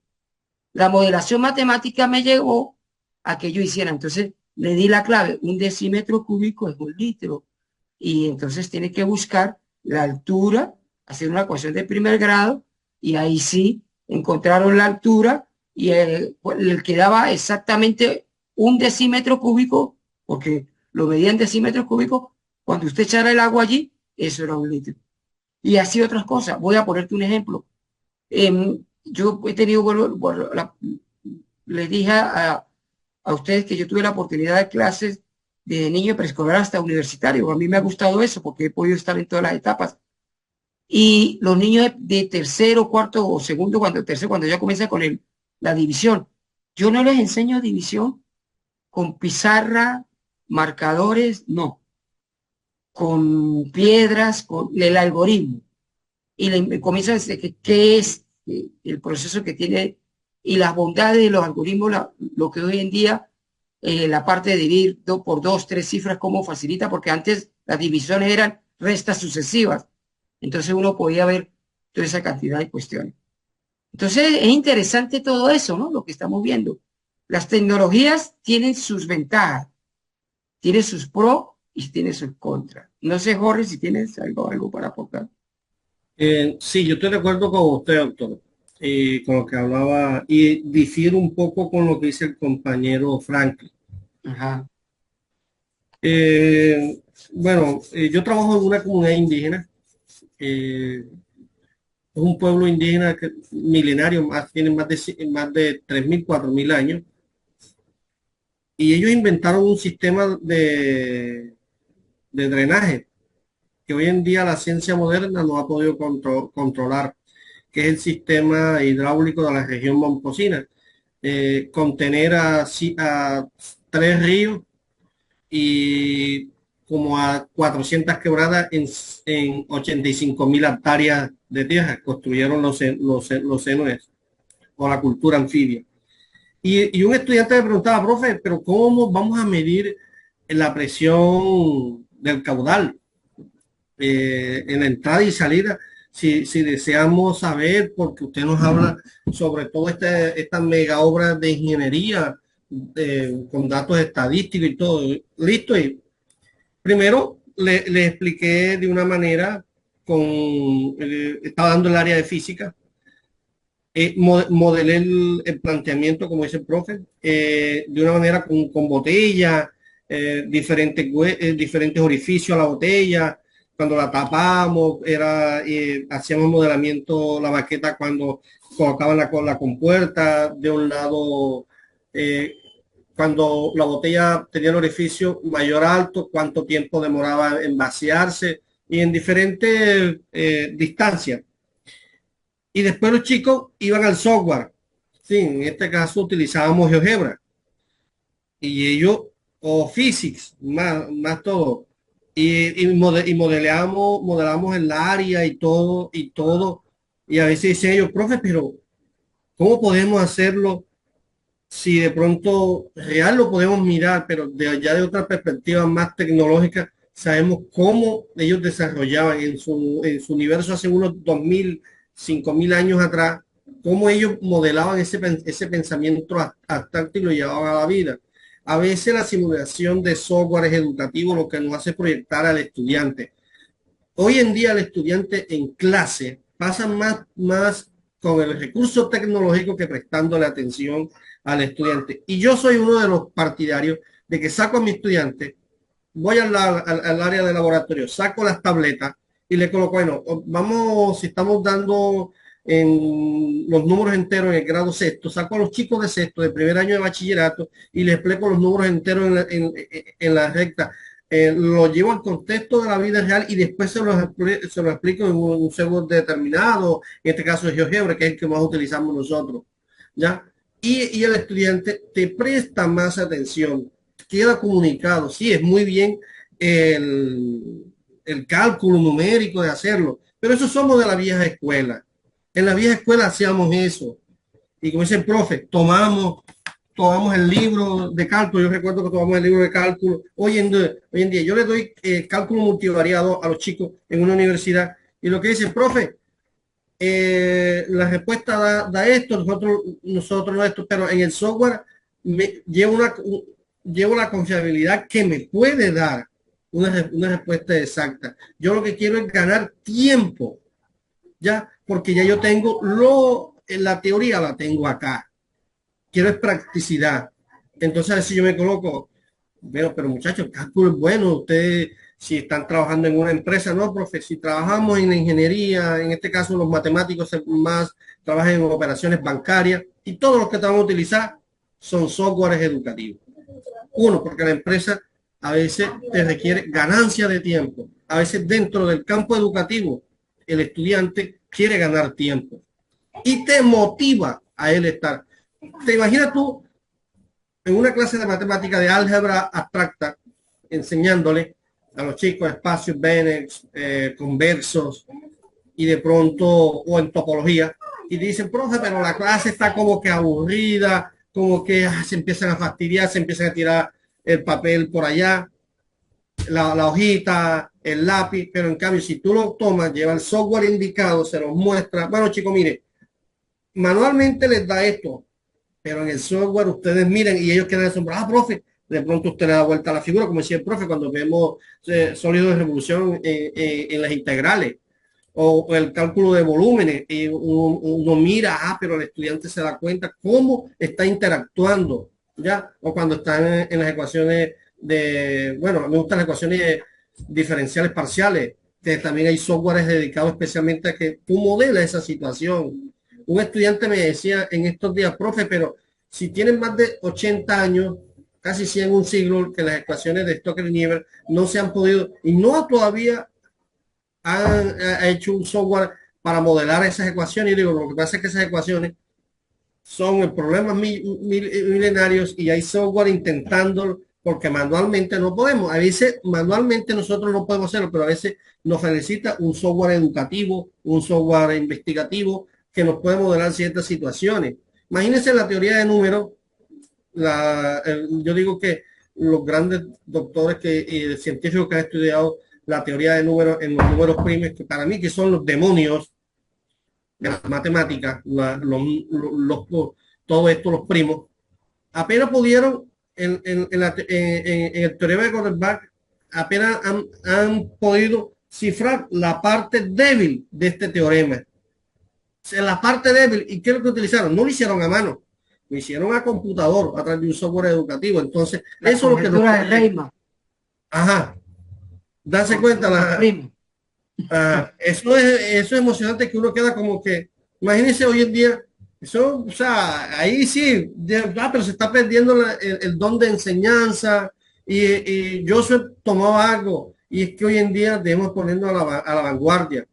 La modelación matemática me llevó a que yo hiciera, entonces le di la clave, un decímetro cúbico es un litro y entonces tiene que buscar la altura, hacer una ecuación de primer grado, y ahí sí encontraron la altura y le quedaba exactamente 1 decímetro cúbico, porque lo medían decímetros cúbicos. Cuando usted echara el agua allí, eso era 1 litro. Y así otras cosas. Voy a ponerte un ejemplo. Yo he tenido, les dije a ustedes que yo tuve la oportunidad de clases de niño preescolar hasta universitario. A mí me ha gustado eso porque he podido estar en todas las etapas. Y los niños de tercero, cuarto o segundo, cuando ya comienza con la división, yo no les enseño división con pizarra, marcadores, no, con piedras, con el algoritmo. Y le comienzo a decir qué es el proceso que tiene y las bondades de los algoritmos, lo que hoy en día la parte de dividir por dos, tres cifras, cómo facilita, porque antes las divisiones eran restas sucesivas. Entonces uno podía ver toda esa cantidad de cuestiones. Entonces es interesante todo eso, ¿no? Lo que estamos viendo. Las tecnologías tienen sus ventajas, tienen sus pros y tienen sus contras. No sé, Jorge, si tienes algo para aportar. Sí, yo estoy de acuerdo con usted, doctor, con lo que hablaba, y difiero un poco con lo que dice el compañero Franklin. Ajá. Bueno, yo trabajo en una comunidad indígena. Es un pueblo indígena milenario, tiene más de 3.000, 4.000 años. Y ellos inventaron un sistema de drenaje que hoy en día la ciencia moderna no ha podido controlar, que es el sistema hidráulico de la región momposina. Contener a 3 ríos y como a 400 quebradas en 85.000 hectáreas de tierra. Construyeron los cenotes o la cultura anfibia. Y un estudiante me preguntaba, profe, pero ¿cómo vamos a medir la presión del caudal en la entrada y salida? Si deseamos saber, porque usted nos habla sobre todo esta mega obra de ingeniería con datos estadísticos y todo. Listo. Y primero le expliqué de una manera estaba dando el área de física. Modelé el planteamiento, como dice el profe, de una manera con botella, diferentes orificios a la botella. Cuando la tapamos, hacíamos modelamiento, la maqueta cuando colocaban la compuerta de un lado, cuando la botella tenía el orificio mayor alto, cuánto tiempo demoraba en vaciarse y en diferentes distancias. Y después los chicos iban al software. Sí, en este caso utilizábamos GeoGebra. Y ellos, o Physics, más todo. Y modelamos el área y todo, y todo. Y a veces dicen ellos, profe, pero ¿cómo podemos hacerlo si de pronto real lo podemos mirar, pero ya de otra perspectiva más tecnológica, sabemos cómo ellos desarrollaban en su universo hace unos 2.000, 5.000 años atrás, cómo ellos modelaban ese pensamiento abstracto y lo llevaban a la vida? A veces la simulación de software es educativo, lo que nos hace proyectar al estudiante. Hoy en día el estudiante en clase pasa más con el recurso tecnológico que prestándole atención al estudiante. Y yo soy uno de los partidarios de que saco a mi estudiante, voy al área de laboratorio, saco las tabletas y le coloco, bueno, vamos, si estamos dando en los números enteros en el grado sexto, saco a los chicos de sexto, de primer año de bachillerato, y les explico los números enteros en la recta. Lo llevo al contexto de la vida real y después se lo explico en un segundo determinado, en este caso es GeoGebra, que es el que más utilizamos nosotros, ¿ya? Y el estudiante te presta más atención, queda comunicado. Sí, es muy bien el cálculo numérico de hacerlo, pero eso somos de la vieja escuela. En la vieja escuela hacíamos eso. Y como dice el profe, tomamos el libro de cálculo. Yo recuerdo que tomamos el libro de cálculo. Hoy en día yo le doy cálculo multivariado a los chicos en una universidad y lo que dice el profe, la respuesta da esto, nosotros no esto, pero en el software llevo la confiabilidad que me puede dar una respuesta exacta. Yo lo que quiero es ganar tiempo, ¿ya? Porque ya yo tengo la teoría la tengo acá. Quiero es practicidad. Entonces, a ver si yo me coloco, bueno, pero muchachos, el cálculo es bueno. Ustedes, si están trabajando en una empresa, no, profe, si trabajamos en la ingeniería, en este caso los matemáticos más trabajan en operaciones bancarias y todos los que te van a utilizar son softwares educativos. Uno, porque la empresa a veces te requiere ganancia de tiempo. A veces dentro del campo educativo, el estudiante quiere ganar tiempo y te motiva a él estar. ¿Te imaginas tú en una clase de matemática de álgebra abstracta enseñándole a los chicos espacios Banach, conversos y de pronto, o en topología, y dicen, profe, pero la clase está como que aburrida, como que se empiezan a fastidiar, se empiezan a tirar el papel por allá, la hojita, el lápiz, pero en cambio, si tú lo tomas, lleva el software indicado, se los muestra, bueno, chicos, mire, manualmente les da esto, pero en el software ustedes miren y ellos quedan asombrados, profe, de pronto usted le da vuelta a la figura, como decía el profe, cuando vemos sólidos de revolución en las integrales o el cálculo de volúmenes, y uno mira, pero el estudiante se da cuenta cómo está interactuando, ¿ya? O cuando están en las ecuaciones bueno, me gustan las ecuaciones diferenciales parciales, que también hay softwares dedicados especialmente a que tú modelas esa situación. Un estudiante me decía en estos días, profe, pero si tienen más de 80 años, casi 100 un siglo, que las ecuaciones de Stokes-Nieves no se han podido, y no todavía ha hecho un software para modelar esas ecuaciones. Y digo, lo que pasa es que esas ecuaciones son problemas milenarios y hay software intentando, porque manualmente no podemos. A veces manualmente nosotros no podemos hacerlo, pero a veces nos necesita un software educativo, un software investigativo que nos puede modelar ciertas situaciones. Imagínense la teoría de números. Yo digo que los grandes doctores científicos que han estudiado la teoría de números en los números primos, que para mí que son los demonios de las matemáticas, todo esto, los primos, apenas pudieron en el teorema de Gödel-Bach, apenas han podido cifrar la parte débil de este teorema. En la parte débil, ¿y qué es lo que utilizaron? No lo hicieron a mano, lo hicieron a computador a través de un software educativo. Entonces, eso es lo que nos... de Riemann. Ajá. Darse cuenta, eso es emocionante, que uno queda como que, imagínense hoy en día, eso, o sea, ahí sí, pero se está perdiendo el don de enseñanza y yo tomaba algo, y es que hoy en día debemos ponernos a la vanguardia.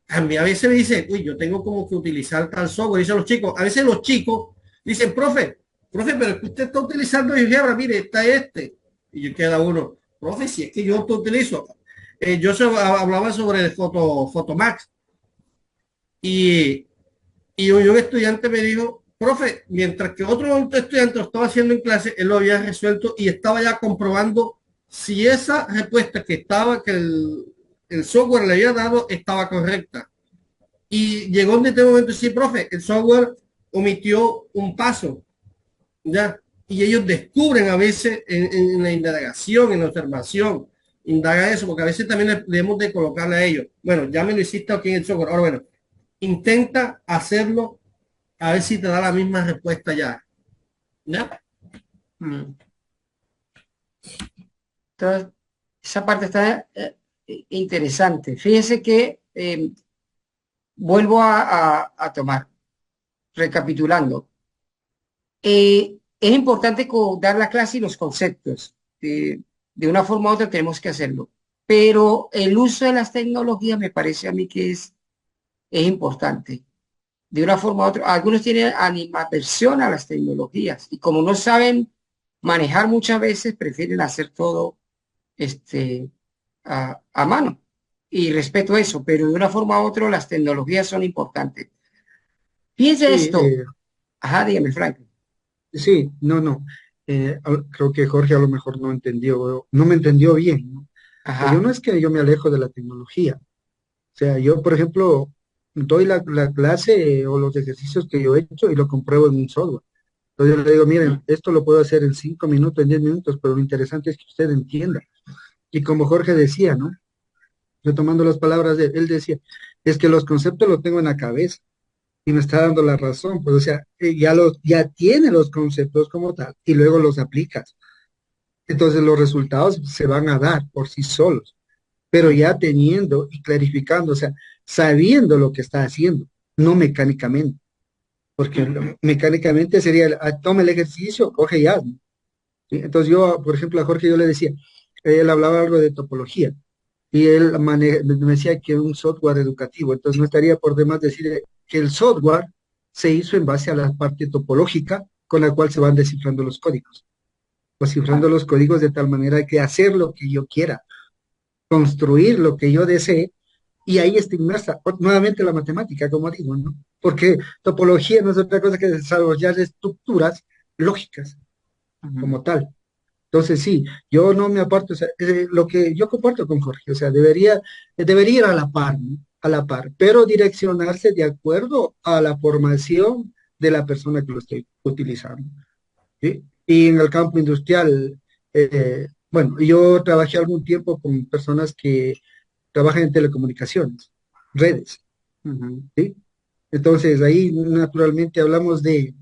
A mí a veces me dice, uy, yo tengo como que utilizar tal software, dicen los chicos, a veces los chicos dicen, profe, pero es que usted está utilizando GeoGebra, mire, está este, y yo queda uno, profe, si es que yo te utilizo. Yo hablaba sobre el Photomax y, y un estudiante me dijo, profe, mientras que otro estudiante lo estaba haciendo en clase, él lo había resuelto y estaba ya comprobando si esa respuesta que el software le había dado estaba correcta. Y llegó en este momento, sí, profe, el software omitió un paso, ¿ya? Y ellos descubren a veces en la indagación, en la observación, indaga eso, porque a veces también debemos de colocarle a ellos. Bueno, ya me lo hiciste aquí en el software. Ahora, bueno, intenta hacerlo a ver si te da la misma respuesta ya. ¿Ya? Entonces, esa parte está interesante. Fíjense que vuelvo a tomar, recapitulando. Es importante dar la clase y los conceptos. De una forma u otra tenemos que hacerlo. Pero el uso de las tecnologías me parece a mí que es importante. De una forma u otra, algunos tienen animadversión a las tecnologías y como no saben manejar muchas veces, prefieren hacer todo a mano. Y respeto eso, pero de una forma u otra las tecnologías son importantes. Fíjense esto. Ajá, dígame, Frank. Sí, no. Creo que Jorge a lo mejor no me entendió bien, ¿no? Ajá. Yo no es que yo me alejo de la tecnología. O sea, yo, por ejemplo, doy la clase o los ejercicios que yo he hecho y lo compruebo en un software. Entonces yo le digo, miren, esto lo puedo hacer en 5 minutos, en 10 minutos, pero lo interesante es que usted entienda. Y como Jorge decía, ¿no? Retomando las palabras de él, él decía, es que los conceptos los tengo en la cabeza y me está dando la razón, pues o sea, ya tiene los conceptos como tal y luego los aplicas. Entonces los resultados se van a dar por sí solos, pero ya teniendo y clarificando, o sea, sabiendo lo que está haciendo, no mecánicamente, porque mecánicamente sería, toma el ejercicio, coge y hazlo. ¿Sí? Entonces yo, por ejemplo, a Jorge yo le decía, él hablaba algo de topología y él me decía que un software educativo, entonces no estaría por demás decir que el software se hizo en base a la parte topológica con la cual se van descifrando los códigos, o cifrando los códigos de tal manera que hacer lo que yo quiera, construir lo que yo desee, y ahí está inmersa nuevamente la matemática, como digo, ¿no? Porque topología no es otra cosa que desarrollar estructuras lógicas como tal. Entonces, sí, yo no me aparto, o sea, lo que yo comparto con Jorge, o sea, debería ir a la par, ¿no? A la par, pero direccionarse de acuerdo a la formación de la persona que lo esté utilizando. ¿Sí? Y en el campo industrial, bueno, yo trabajé algún tiempo con personas que trabajan en telecomunicaciones, redes, ¿sí? Entonces, ahí naturalmente hablamos de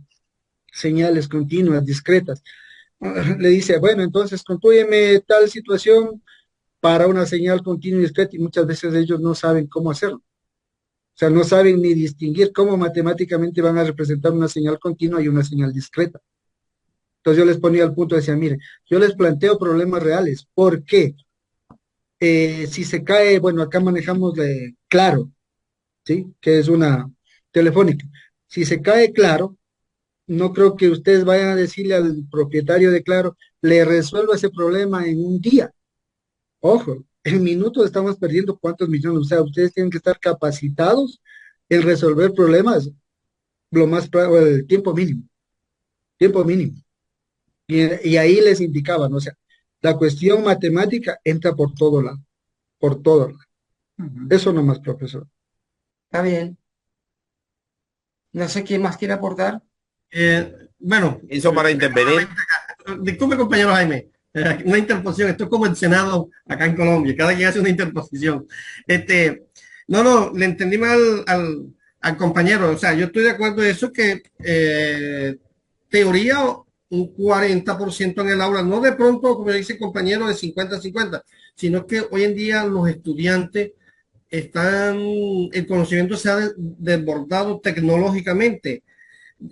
señales continuas, discretas. Le dice, bueno, entonces construyeme tal situación para una señal continua y discreta y muchas veces ellos no saben cómo hacerlo. O sea, no saben ni distinguir cómo matemáticamente van a representar una señal continua y una señal discreta. Entonces yo les ponía al punto, decía, mire, yo les planteo problemas reales. ¿Por qué? Si se cae, bueno, acá manejamos de Claro, ¿sí? Que es una telefónica. Si se cae Claro, no creo que ustedes vayan a decirle al propietario de Claro, le resuelvo ese problema en un día. Ojo, en minutos estamos perdiendo cuántos millones. O sea, ustedes tienen que estar capacitados en resolver problemas el tiempo mínimo, tiempo mínimo. Y ahí les indicaban, o sea, la cuestión matemática entra por todo lado, por todo lado. Eso nomás, profesor. Está bien. No sé quién más quiere aportar. Bueno, Hizo para intervenir. disculpe, compañero Jaime, una interposición. Esto es como el Senado acá en Colombia. Cada quien hace una interposición. No, le entendí mal al compañero. O sea, yo estoy de acuerdo en eso que teoría un 40% en el aula, no de pronto, como dice el compañero, de 50-50, sino que hoy en día los estudiantes el conocimiento se ha desbordado tecnológicamente.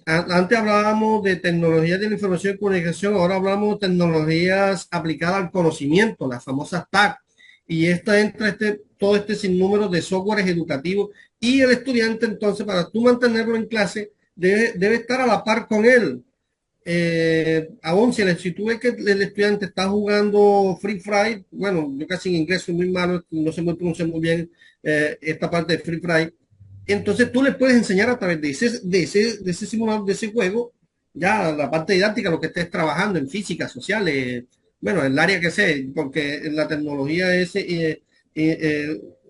Antes hablábamos de tecnologías de la información y comunicación, ahora hablamos de tecnologías aplicadas al conocimiento, las famosas TAC. Y esta entra todo este sinnúmero de softwares educativos y el estudiante entonces para tú mantenerlo en clase debe estar a la par con él. Aún si tú ves que el estudiante está jugando Free Fire, bueno, yo casi en inglés soy muy malo, no sé muy pronunciar muy bien esta parte de Free Fire, entonces tú le puedes enseñar a través de ese simulador, de ese juego, ya la parte didáctica, lo que estés trabajando en física, sociales, bueno, el área que sea, porque la tecnología es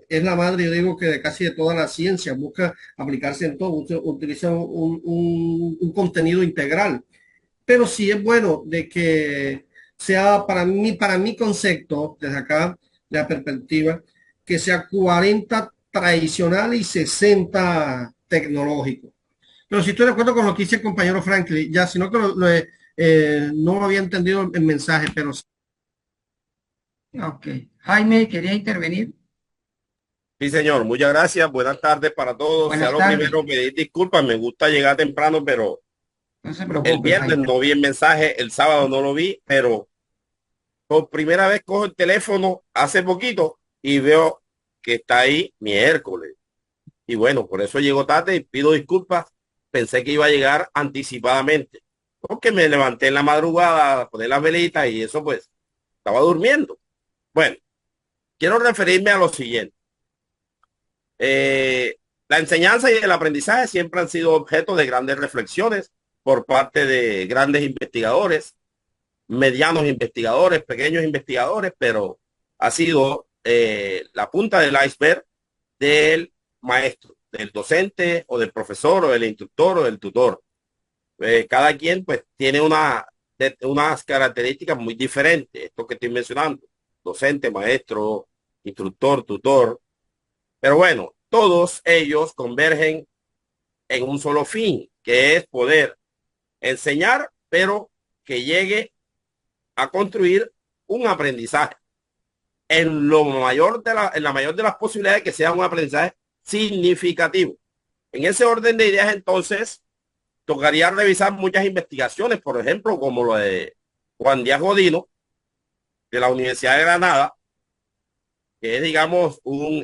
la madre, yo digo que de casi de toda la ciencia, busca aplicarse en todo, utiliza un contenido integral, pero sí es bueno de que sea para mi concepto, desde acá, de la perspectiva, que sea 40 tradicional y 60 tecnológico. Pero sí estoy de acuerdo con lo que dice el compañero Franklin, ya, sino que no lo había entendido el mensaje, pero sí. Ok. Jaime, ¿quería intervenir? Sí, señor. Muchas gracias. Buenas tardes para todos. Sea Buenas lo tardes. primero, pedir disculpas. Me gusta llegar temprano, pero No se el preocupe, viernes Jaime. no vi el mensaje, el sábado no lo vi, pero por primera vez cojo el teléfono hace poquito y veo que está ahí miércoles. Y bueno, por eso llego tarde y pido disculpas. Pensé que iba a llegar anticipadamente, porque me levanté en la madrugada a poner las velitas y eso pues estaba durmiendo. Bueno, quiero referirme a lo siguiente. La enseñanza y el aprendizaje siempre han sido objeto de grandes reflexiones por parte de grandes investigadores, medianos investigadores, pequeños investigadores, pero ha sido la punta del iceberg del maestro, del docente o del profesor o del instructor o del tutor. Cada quien pues tiene unas características muy diferentes, esto que estoy mencionando. docente, maestro, instructor, tutor. Pero bueno, todos ellos convergen en un solo fin, que es poder enseñar, pero que llegue a construir un aprendizaje en en la mayor de las posibilidades, que sea un aprendizaje significativo. En ese orden de ideas, entonces, tocaría revisar muchas investigaciones, por ejemplo, como lo de Juan Díaz Godino, de la Universidad de Granada, que es, digamos, un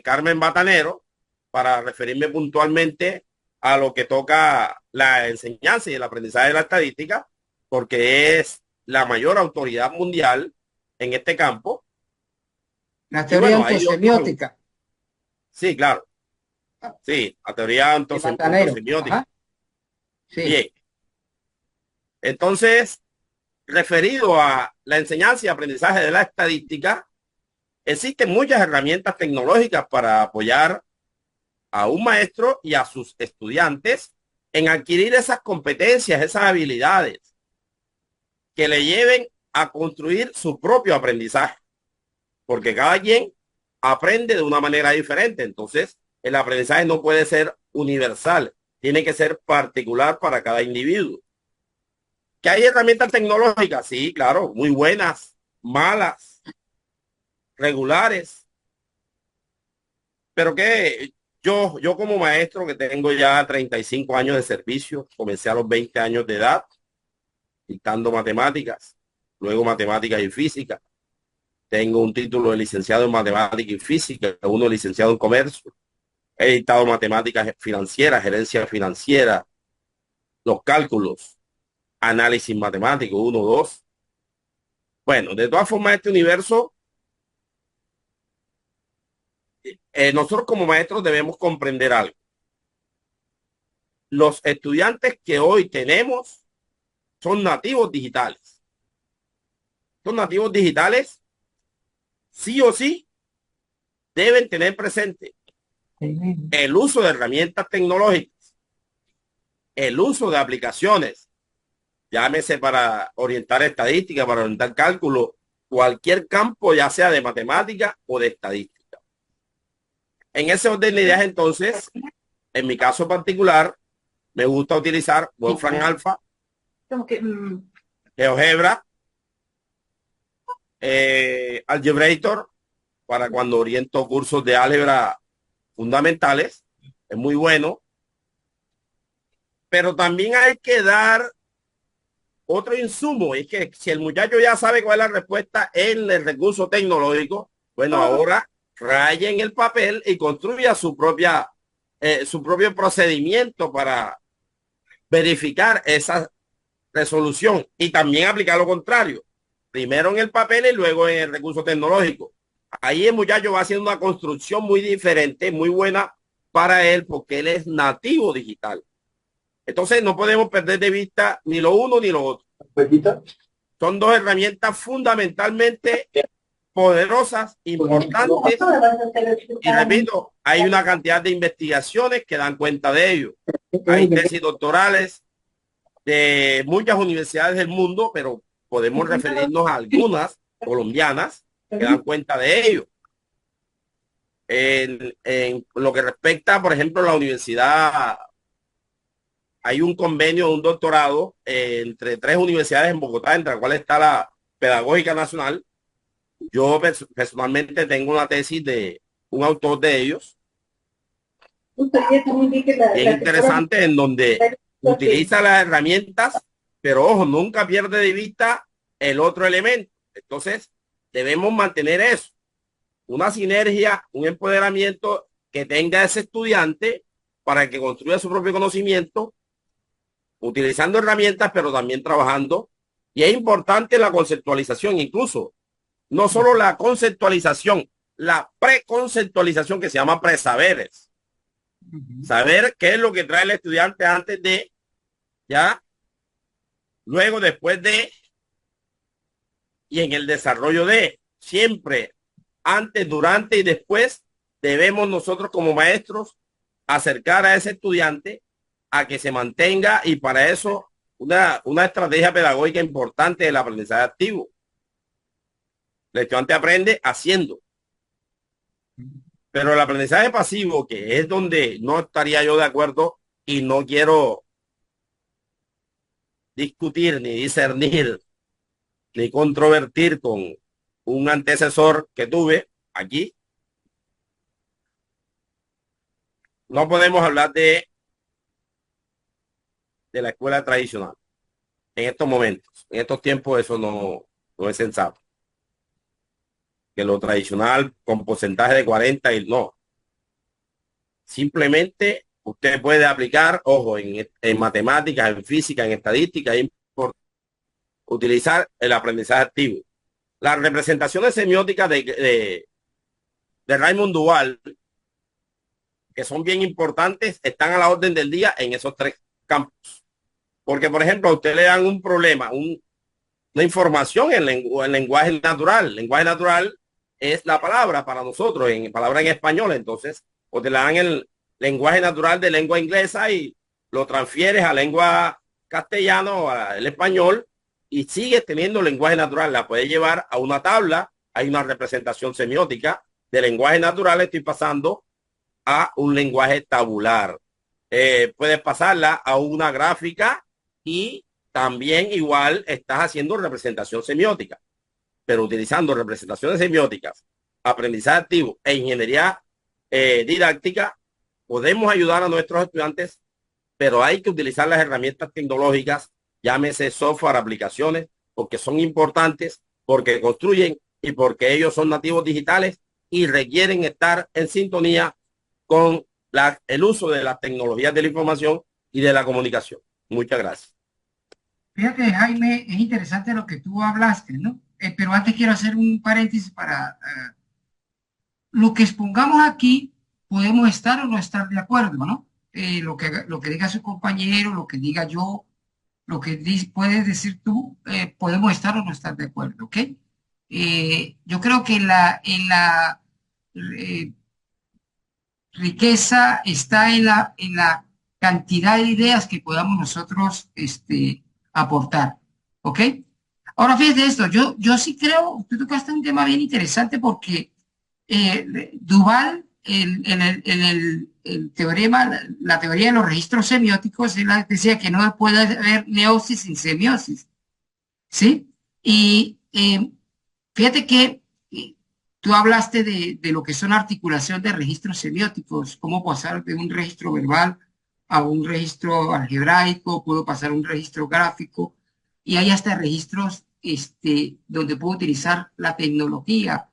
Carmen Batanero, para referirme puntualmente a lo que toca la enseñanza y el aprendizaje de la estadística, porque es la mayor autoridad mundial en este campo. La Y teoría bueno, ontosemiótica sí, claro. Sí, la teoría de Batanero. ontosemiótica. Ajá, sí. Bien. Entonces, referido a la enseñanza y aprendizaje de la estadística, existen muchas herramientas tecnológicas para apoyar a un maestro y a sus estudiantes en adquirir esas competencias, esas habilidades que le lleven a construir su propio aprendizaje, porque cada quien aprende de una manera diferente. Entonces, el aprendizaje no puede ser universal, tiene que ser particular para cada individuo. ¿Que hay herramientas tecnológicas? Sí, claro, muy buenas, malas, regulares, pero que yo como maestro que tengo ya 35 años de servicio, comencé a los 20 años de edad, dictando matemáticas, luego matemáticas y física. Tengo un título de licenciado en matemática y física, uno licenciado en comercio. He dictado matemáticas financieras, gerencia financiera, los cálculos, análisis matemático, uno, dos. Bueno, de todas formas, este universo, nosotros como maestros debemos comprender algo. Los estudiantes que hoy tenemos son nativos digitales. Son nativos digitales, sí o sí, deben tener presente el uso de herramientas tecnológicas, el uso de aplicaciones, llámese para orientar estadística, para orientar cálculo, cualquier campo, ya sea de matemática o de estadística. En ese orden de ideas, entonces, en mi caso particular, me gusta utilizar Wolfram Alpha, GeoGebra, Algebrator, para cuando oriento cursos de álgebra fundamentales. Es muy bueno. Pero también hay que dar otro insumo. Es que si el muchacho ya sabe cuál es la respuesta en el recurso tecnológico, bueno, ahora raya en el papel y construya su propio procedimiento para verificar esa resolución, y también aplicar lo contrario. Primero en el papel y luego en el recurso tecnológico. Ahí el muchacho va haciendo una construcción muy diferente, muy buena para él, porque él es nativo digital. Entonces no podemos perder de vista ni lo uno ni lo otro. Son dos herramientas fundamentalmente poderosas, importantes, y repito, hay una cantidad de investigaciones que dan cuenta de ello. Hay tesis doctorales de muchas universidades del mundo, pero podemos referirnos a algunas colombianas que dan cuenta de ello. En lo que respecta, por ejemplo, a la universidad, hay un convenio, un doctorado entre 3 universidades en Bogotá, entre las cuales está la Pedagógica Nacional. Yo personalmente tengo una tesis de un autor de ellos, bien interesante, en donde utiliza las herramientas, pero ojo, nunca pierde de vista el otro elemento. Entonces, debemos mantener eso, una sinergia, un empoderamiento que tenga ese estudiante para que construya su propio conocimiento, utilizando herramientas, pero también trabajando. Y es importante la conceptualización, incluso, no solo la conceptualización, la preconceptualización, que se llama presaberes. Saber qué es lo que trae el estudiante antes de, ya, luego, después de, y en el desarrollo de. Siempre, antes, durante y después, debemos nosotros como maestros acercar a ese estudiante a que se mantenga, y para eso una estrategia pedagógica importante del aprendizaje activo. El estudiante aprende haciendo. Pero el aprendizaje pasivo, que es donde no estaría yo de acuerdo y no quiero discutir, ni discernir, ni controvertir con un antecesor que tuve aquí, no podemos hablar de la escuela tradicional en estos momentos. En estos tiempos eso no es sensato. Que lo tradicional con porcentaje de 40 y no. Simplemente usted puede aplicar, ojo, en matemáticas, en física, en estadística, utilizar el aprendizaje activo. Las representaciones semióticas de Raymond Duval, que son bien importantes, están a la orden del día en esos tres campos. Porque, por ejemplo, a usted le dan un problema, una información en lenguaje natural. El lenguaje natural es la palabra para nosotros, palabra en español. Entonces, o te le dan el lenguaje natural de lengua inglesa y lo transfieres a lengua castellana o al español y sigues teniendo lenguaje natural. La puedes llevar a una tabla, hay una representación semiótica de lenguaje natural, estoy pasando a un lenguaje tabular. Puedes pasarla a una gráfica y también igual estás haciendo representación semiótica, pero utilizando representaciones semióticas, aprendizaje activo e ingeniería didáctica, podemos ayudar a nuestros estudiantes, pero hay que utilizar las herramientas tecnológicas, llámese software, aplicaciones, porque son importantes, porque construyen y porque ellos son nativos digitales y requieren estar en sintonía con el uso de las tecnologías de la información y de la comunicación. Muchas gracias. Fíjate, Jaime, es interesante lo que tú hablaste, ¿no? Pero antes quiero hacer un paréntesis para lo que expongamos aquí, podemos estar o no estar de acuerdo, ¿no? Lo que diga su compañero, lo que diga yo, lo que puedes decir tú, podemos estar o no estar de acuerdo, ¿ok? Yo creo que en la eh, riqueza está en la cantidad de ideas que podamos nosotros aportar, ¿ok? Ahora fíjate esto, yo sí creo, tú tocaste un tema bien interesante porque Duval, el teorema, la teoría de los registros semióticos, él decía que no puede haber neosis sin semiosis, ¿sí? Y fíjate que tú hablaste de lo que son articulación de registros semióticos, cómo pasar de un registro verbal a un registro algebraico, puedo pasar a un registro gráfico, y hay hasta registros donde puedo utilizar la tecnología.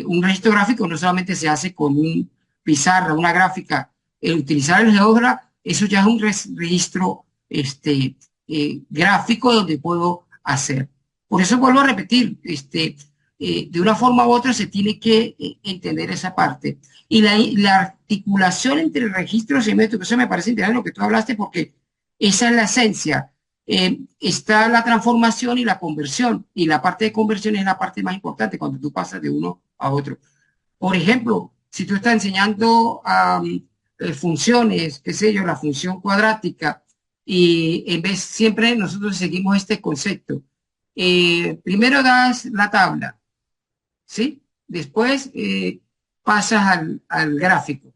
Un registro gráfico no solamente se hace con un pizarra, una gráfica, utilizar el GeoGebra, eso ya es un registro gráfico donde puedo hacer. Por eso vuelvo a repetir, de una forma u otra se tiene que entender esa parte. Y la articulación entre el registro semiótico, eso me parece interesante lo que tú hablaste, porque esa es la esencia. Está la transformación y la conversión, y la parte de conversión es la parte más importante cuando tú pasas de uno a otro. Por ejemplo, si tú estás enseñando funciones, qué sé yo, la función cuadrática, y en vez siempre nosotros seguimos este concepto. Primero das la tabla, ¿sí? Después pasas al gráfico,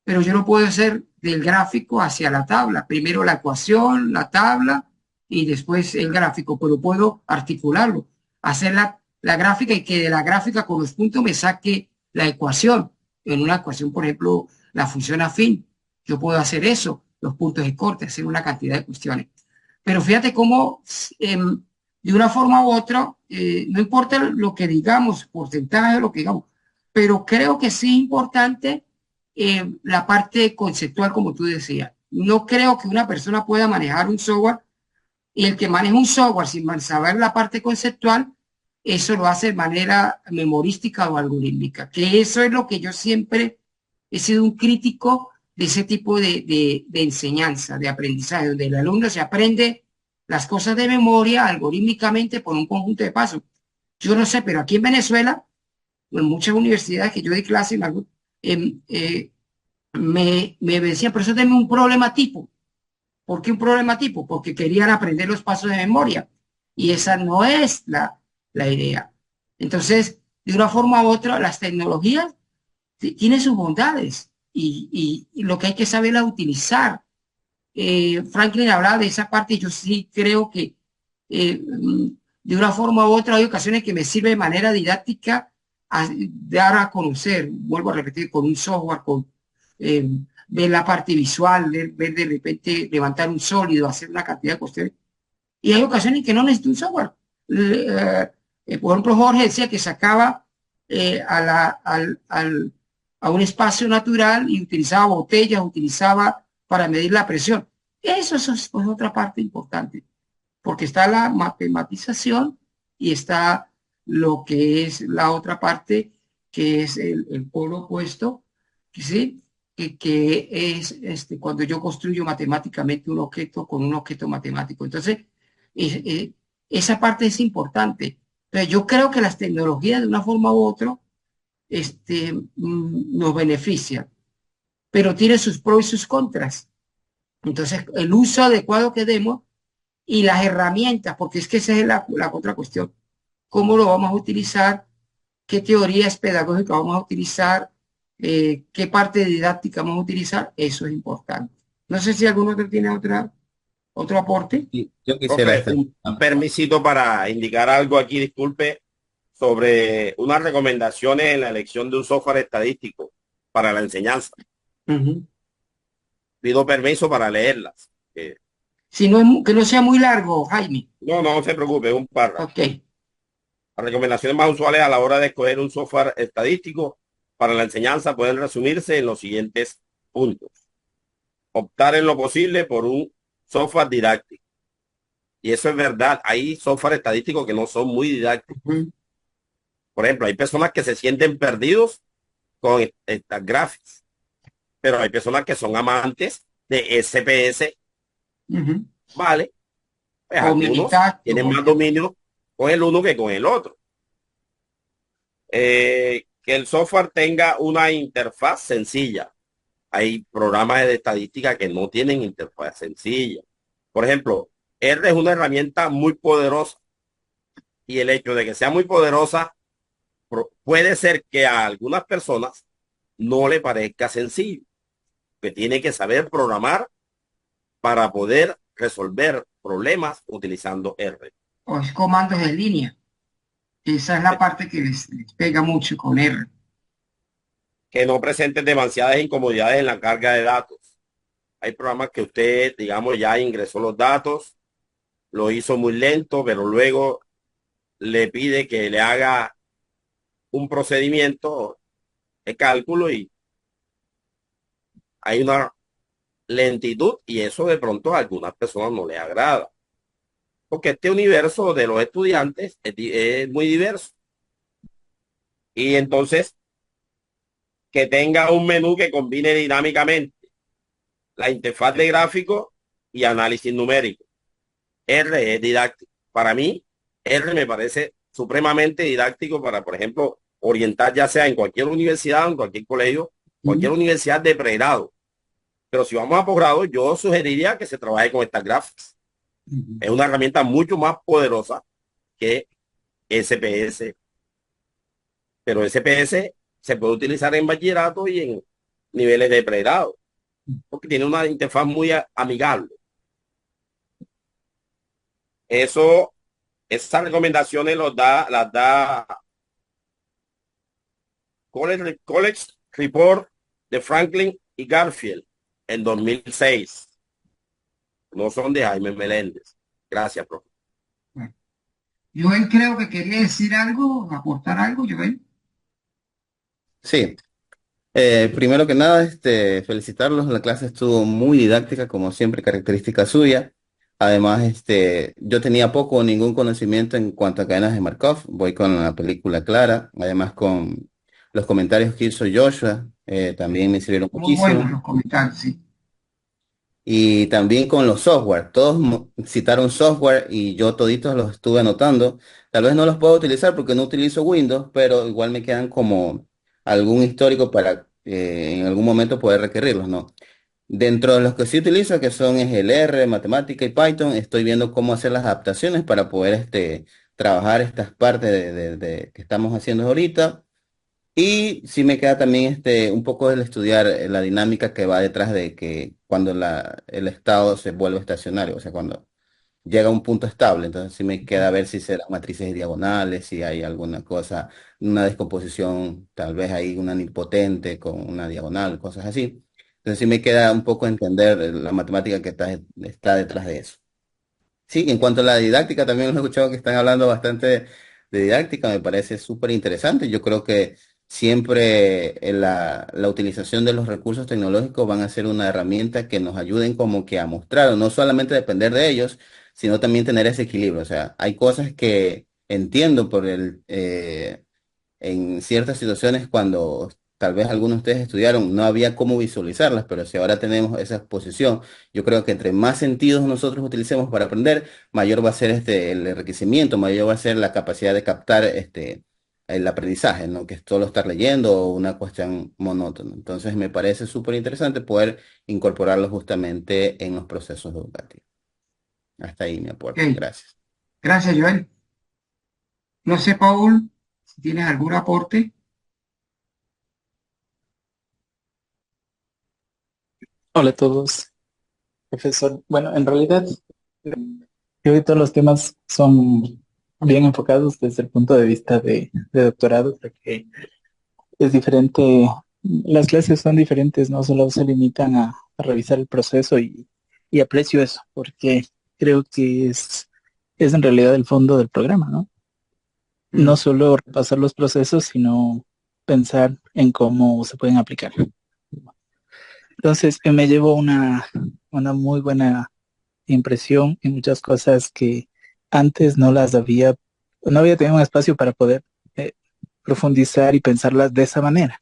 pero yo no puedo hacer del gráfico hacia la tabla. Primero la ecuación, la tabla y después el gráfico, pero puedo articularlo, hacer la gráfica y que de la gráfica con los puntos me saque la ecuación. En una ecuación, por ejemplo, la función afín, yo puedo hacer eso, los puntos de corte, hacer una cantidad de cuestiones. Pero fíjate cómo de una forma u otra, no importa lo que digamos, porcentaje de lo que digamos, pero creo que sí es importante la parte conceptual, como tú decías. No creo que una persona pueda manejar un software y el que maneja un software sin saber la parte conceptual, eso lo hace de manera memorística o algorítmica, que eso es lo que yo siempre he sido un crítico de ese tipo de enseñanza, de aprendizaje, donde el alumno se aprende las cosas de memoria algorítmicamente por un conjunto de pasos. Yo no sé, pero aquí en Venezuela, en muchas universidades que yo di clase, me decían, pero eso denme un problema tipo. ¿Por qué un problema tipo? Porque querían aprender los pasos de memoria. Y esa no es la idea. Entonces, de una forma u otra, las tecnologías tienen sus bondades y lo que hay que saber es utilizar. Franklin hablaba de esa parte y yo sí creo que de una forma u otra hay ocasiones que me sirve de manera didáctica dar a conocer, vuelvo a repetir, con un software, con eh, ver la parte visual, ver de repente levantar un sólido, hacer una cantidad de cuestiones. Y hay ocasiones que no necesito un software. Por ejemplo, Jorge decía que sacaba a un espacio natural y utilizaba botellas, utilizaba para medir la presión. Eso es pues, otra parte importante, porque está la matematización y está lo que es la otra parte, que es el polo opuesto, ¿sí? Que es cuando yo construyo matemáticamente un objeto con un objeto matemático. Entonces, eh, eh, esa parte es importante. Pero yo creo que las tecnologías de una forma u otra nos benefician, pero tiene sus pros y sus contras. Entonces, el uso adecuado que demos y las herramientas, porque es que esa es la otra cuestión. ¿Cómo lo vamos a utilizar? ¿Qué teorías pedagógicas vamos a utilizar? ¿Qué parte didáctica vamos a utilizar? Eso es importante. No sé si algún otro tiene otro aporte. Y yo quisiera Profe, un permisito para indicar algo aquí, disculpe, sobre unas recomendaciones en la elección de un software estadístico para la enseñanza. Ujú. Pido permiso para leerlas. Si no, que no sea muy largo, Jaime. No se preocupe, es un párrafo. Ok. Las recomendaciones más usuales a la hora de escoger un software estadístico para la enseñanza pueden resumirse en los siguientes puntos. Optar en lo posible por un software didáctico. Y eso es verdad. Hay software estadísticos que no son muy didácticos. Ujú. Por ejemplo, hay personas que se sienten perdidos con estas graphics, pero hay personas que son amantes de SPS, Ujú. ¿vale? Pues O algunos militar. tienen más dominio con el uno que con el otro. Que el software tenga una interfaz sencilla. Hay programas de estadística que no tienen interfaz sencilla. Por ejemplo, R es una herramienta muy poderosa y el hecho de que sea muy poderosa puede ser que a algunas personas no le parezca sencillo, que tiene que saber programar para poder resolver problemas utilizando R. O es comandos en línea. Esa es la parte que les pega mucho con R. Que no presenten demasiadas incomodidades en la carga de datos. Hay programas que usted, digamos, ya ingresó los datos, lo hizo muy lento, pero luego le pide que le haga un procedimiento de cálculo y hay una lentitud y eso de pronto a algunas personas no les agrada. Porque este universo de los estudiantes es muy diverso. Y entonces, que tenga un menú que combine dinámicamente la interfaz de gráfico y análisis numérico. R es didáctico. Para mí, R me parece supremamente didáctico para, por ejemplo, orientar ya sea en cualquier universidad, en cualquier colegio, cualquier universidad de pregrado. Pero si vamos a posgrado, yo sugeriría que se trabaje con estas gráficas. Es una herramienta mucho más poderosa que SPS. Pero SPS se puede utilizar en bachillerato y en niveles de pregrado, porque tiene una interfaz muy amigable. Eso, esas recomendaciones las da College Report de Franklin y Garfield en 2006. No son de Jaime Meléndez. Gracias, profe. Bueno, Joel creo que quería decir algo, aportar algo, Joel. Sí, primero que nada, felicitarlos. La clase estuvo muy didáctica, como siempre, característica suya. Además, yo tenía poco o ningún conocimiento en cuanto a cadenas de Markov. Voy con la película clara, además con los comentarios que hizo Joshua, también me sirvieron Muy buenos muchísimo. los comentarios, sí. Y también con los software. Todos citaron software y yo toditos los estuve anotando. Tal vez no los puedo utilizar porque no utilizo Windows, pero igual me quedan como algún histórico para en algún momento poder requerirlos, ¿no? Dentro de los que sí utilizo, que son es el R, matemática y Python, estoy viendo cómo hacer las adaptaciones para poder trabajar estas partes que estamos haciendo ahorita. Y sí me queda también un poco el estudiar la dinámica que va detrás de que cuando el estado se vuelve estacionario, o sea, cuando llega a un punto estable. Entonces sí me queda ver si serán matrices diagonales, si hay alguna cosa, una descomposición, tal vez hay una nilpotente con una diagonal, cosas así. Entonces sí me queda un poco entender la matemática que está detrás de eso. Sí, en cuanto a la didáctica, también he escuchado que están hablando bastante de didáctica, me parece súper interesante. Yo creo que siempre la utilización de los recursos tecnológicos van a ser una herramienta que nos ayuden como que a mostrar, no solamente depender de ellos, sino también tener ese equilibrio. O sea, hay cosas que entiendo en ciertas situaciones cuando tal vez algunos de ustedes estudiaron, no había cómo visualizarlas, pero si ahora tenemos esa exposición, yo creo que entre más sentidos nosotros utilicemos para aprender, mayor va a ser el enriquecimiento, mayor va a ser la capacidad de captar el aprendizaje, ¿no? Que es solo estar leyendo o una cuestión monótona. Entonces me parece súper interesante poder incorporarlo justamente en los procesos educativos. Hasta ahí mi aporte. Ok, Gracias. gracias, Joel. No sé, Paul, si tienes algún aporte. Hola a todos, profesor. Bueno, en realidad, creo que todos los temas son bien enfocados desde el punto de vista de doctorado, porque es diferente, las clases son diferentes, no solo se limitan a revisar el proceso y aprecio eso, porque creo que es en realidad el fondo del programa, ¿no? No Mm, solo repasar los procesos, sino pensar en cómo se pueden aplicar. Entonces, me llevo una muy buena impresión en muchas cosas que antes no había tenido un espacio para poder eh, profundizar y pensarlas de esa manera.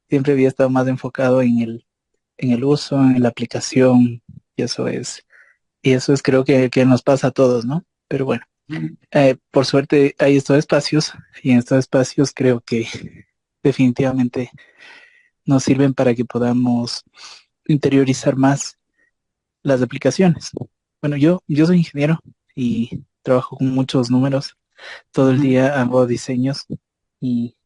Siempre había estado más enfocado en el uso, en la aplicación, y y eso es creo que nos pasa a todos, ¿no? Pero bueno, mm, por suerte hay estos espacios, y en estos espacios creo que definitivamente nos sirven para que podamos interiorizar más las aplicaciones. Bueno, yo soy ingeniero y trabajo con muchos números. Todo el ujú. día hago diseños y,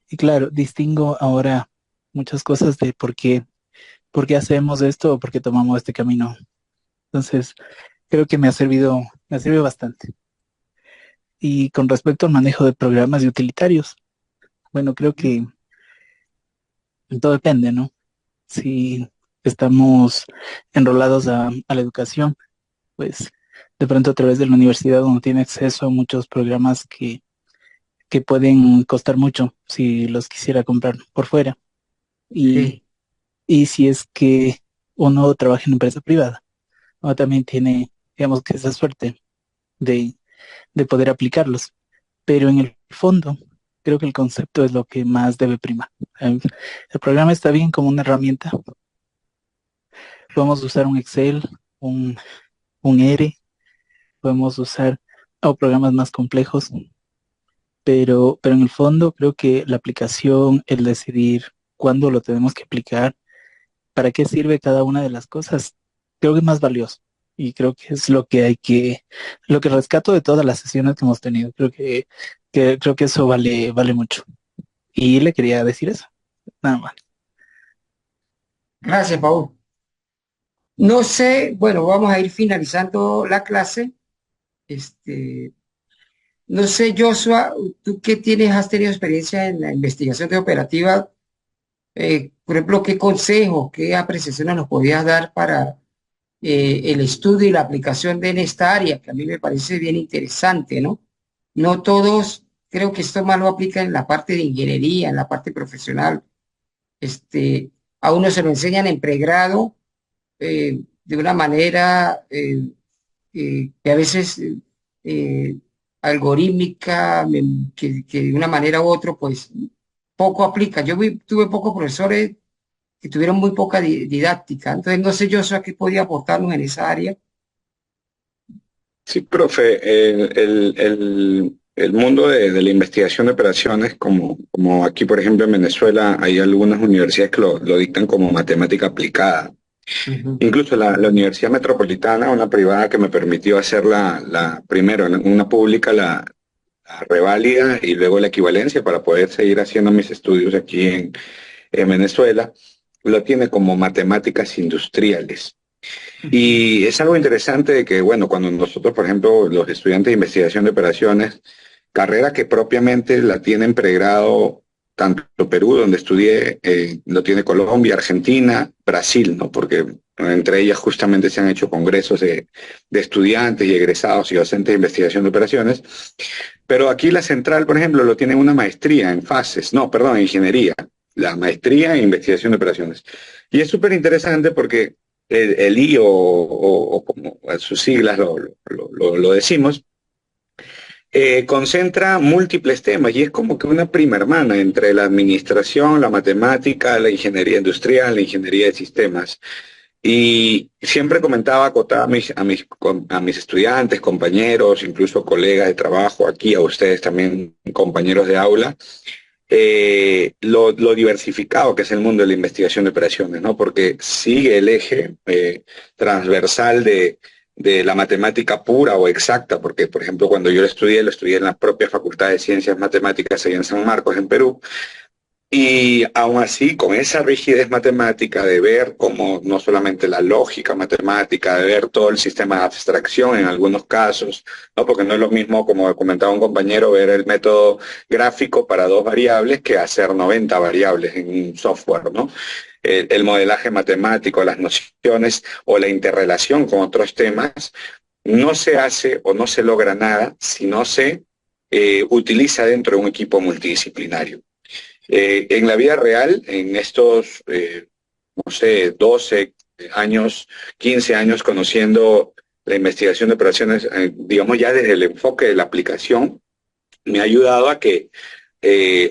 y claro, distingo ahora muchas cosas de por qué hacemos esto o por qué tomamos este camino. Entonces, creo que me ha servido bastante. Y con respecto al manejo de programas y utilitarios, bueno, creo que todo depende, ¿no? Si estamos enrolados a la educación, pues de pronto a través de la universidad uno tiene acceso a muchos programas que pueden costar mucho si los quisiera comprar por fuera. Y, Sí, y si es que uno trabaja en empresa privada, uno también tiene, digamos que esa suerte de, de poder aplicarlos. Pero en el fondo, creo que el concepto es lo que más debe primar. El programa está bien como una herramienta. Podemos usar un Excel, un, un R, podemos usar o programas más complejos, pero en el fondo creo que la aplicación, el decidir cuándo lo tenemos que aplicar, para qué sirve cada una de las cosas, creo que es más valioso. Y creo que es lo que rescato de todas las sesiones que hemos tenido. Creo que eso vale mucho. Y le quería decir eso, nada más. gracias, Paul. No sé, bueno, vamos a ir finalizando la clase. Este, no sé, Joshua, tú que has tenido experiencia en la investigación de operativa, por ejemplo, ¿qué consejos, qué apreciaciones nos podías dar para el estudio y la aplicación de en esta área, que a mí me parece bien interesante, ¿no? No todos, creo que esto más lo aplica en la parte de ingeniería, en la parte profesional. A uno se lo enseñan en pregrado de una manera que a veces eh, algorítmica, que de una manera u otra, pues poco aplica. Tuve pocos profesores que tuvieron muy poca didáctica, entonces no sé yo eso a qué podía aportarnos en esa área. Sí, profe, el mundo de la investigación de operaciones, como aquí, por ejemplo, en Venezuela, hay algunas universidades que lo dictan como matemática aplicada. Incluso la Universidad Metropolitana, una privada que me permitió hacer primero en una pública la reválida y luego la equivalencia para poder seguir haciendo mis estudios aquí en Venezuela, lo tiene como matemáticas industriales. Y es algo interesante de que, bueno, cuando nosotros, por ejemplo, los estudiantes de investigación de operaciones, carrera que propiamente la tienen pregrado tanto Perú, donde estudié, lo tiene Colombia, Argentina, Brasil, ¿no? Porque entre ellas justamente se han hecho congresos de estudiantes y egresados y docentes de investigación de operaciones. Pero aquí la central, por ejemplo, lo tiene una maestría en fases, no, perdón, ingeniería, la maestría en investigación de operaciones. Y es súper interesante porque el I o como sus siglas lo decimos, concentra múltiples temas y es como que una prima hermana entre la administración, la matemática, la ingeniería industrial, la ingeniería de sistemas. Y siempre comentaba, acotaba a mis estudiantes, compañeros, incluso colegas de trabajo, aquí a ustedes también, compañeros de aula, lo diversificado que es el mundo de la investigación de operaciones, ¿no? Porque sigue el eje transversal de la matemática pura o exacta, porque, por ejemplo, cuando yo lo estudié en la propia Facultad de Ciencias Matemáticas ahí en San Marcos, en Perú, y aún así, con esa rigidez matemática de ver como no solamente la lógica matemática, de ver todo el sistema de abstracción en algunos casos, ¿no? Porque no es lo mismo, como comentaba un compañero, ver el método gráfico para 2 variables que hacer 90 variables en un software, ¿no? El modelaje matemático, las nociones o la interrelación con otros temas, no se hace o no se logra nada si no se utiliza dentro de un equipo multidisciplinario. En la vida real, en estos, no sé, 12 años, 15 años conociendo la investigación de operaciones, digamos ya desde el enfoque de la aplicación, me ha ayudado a que,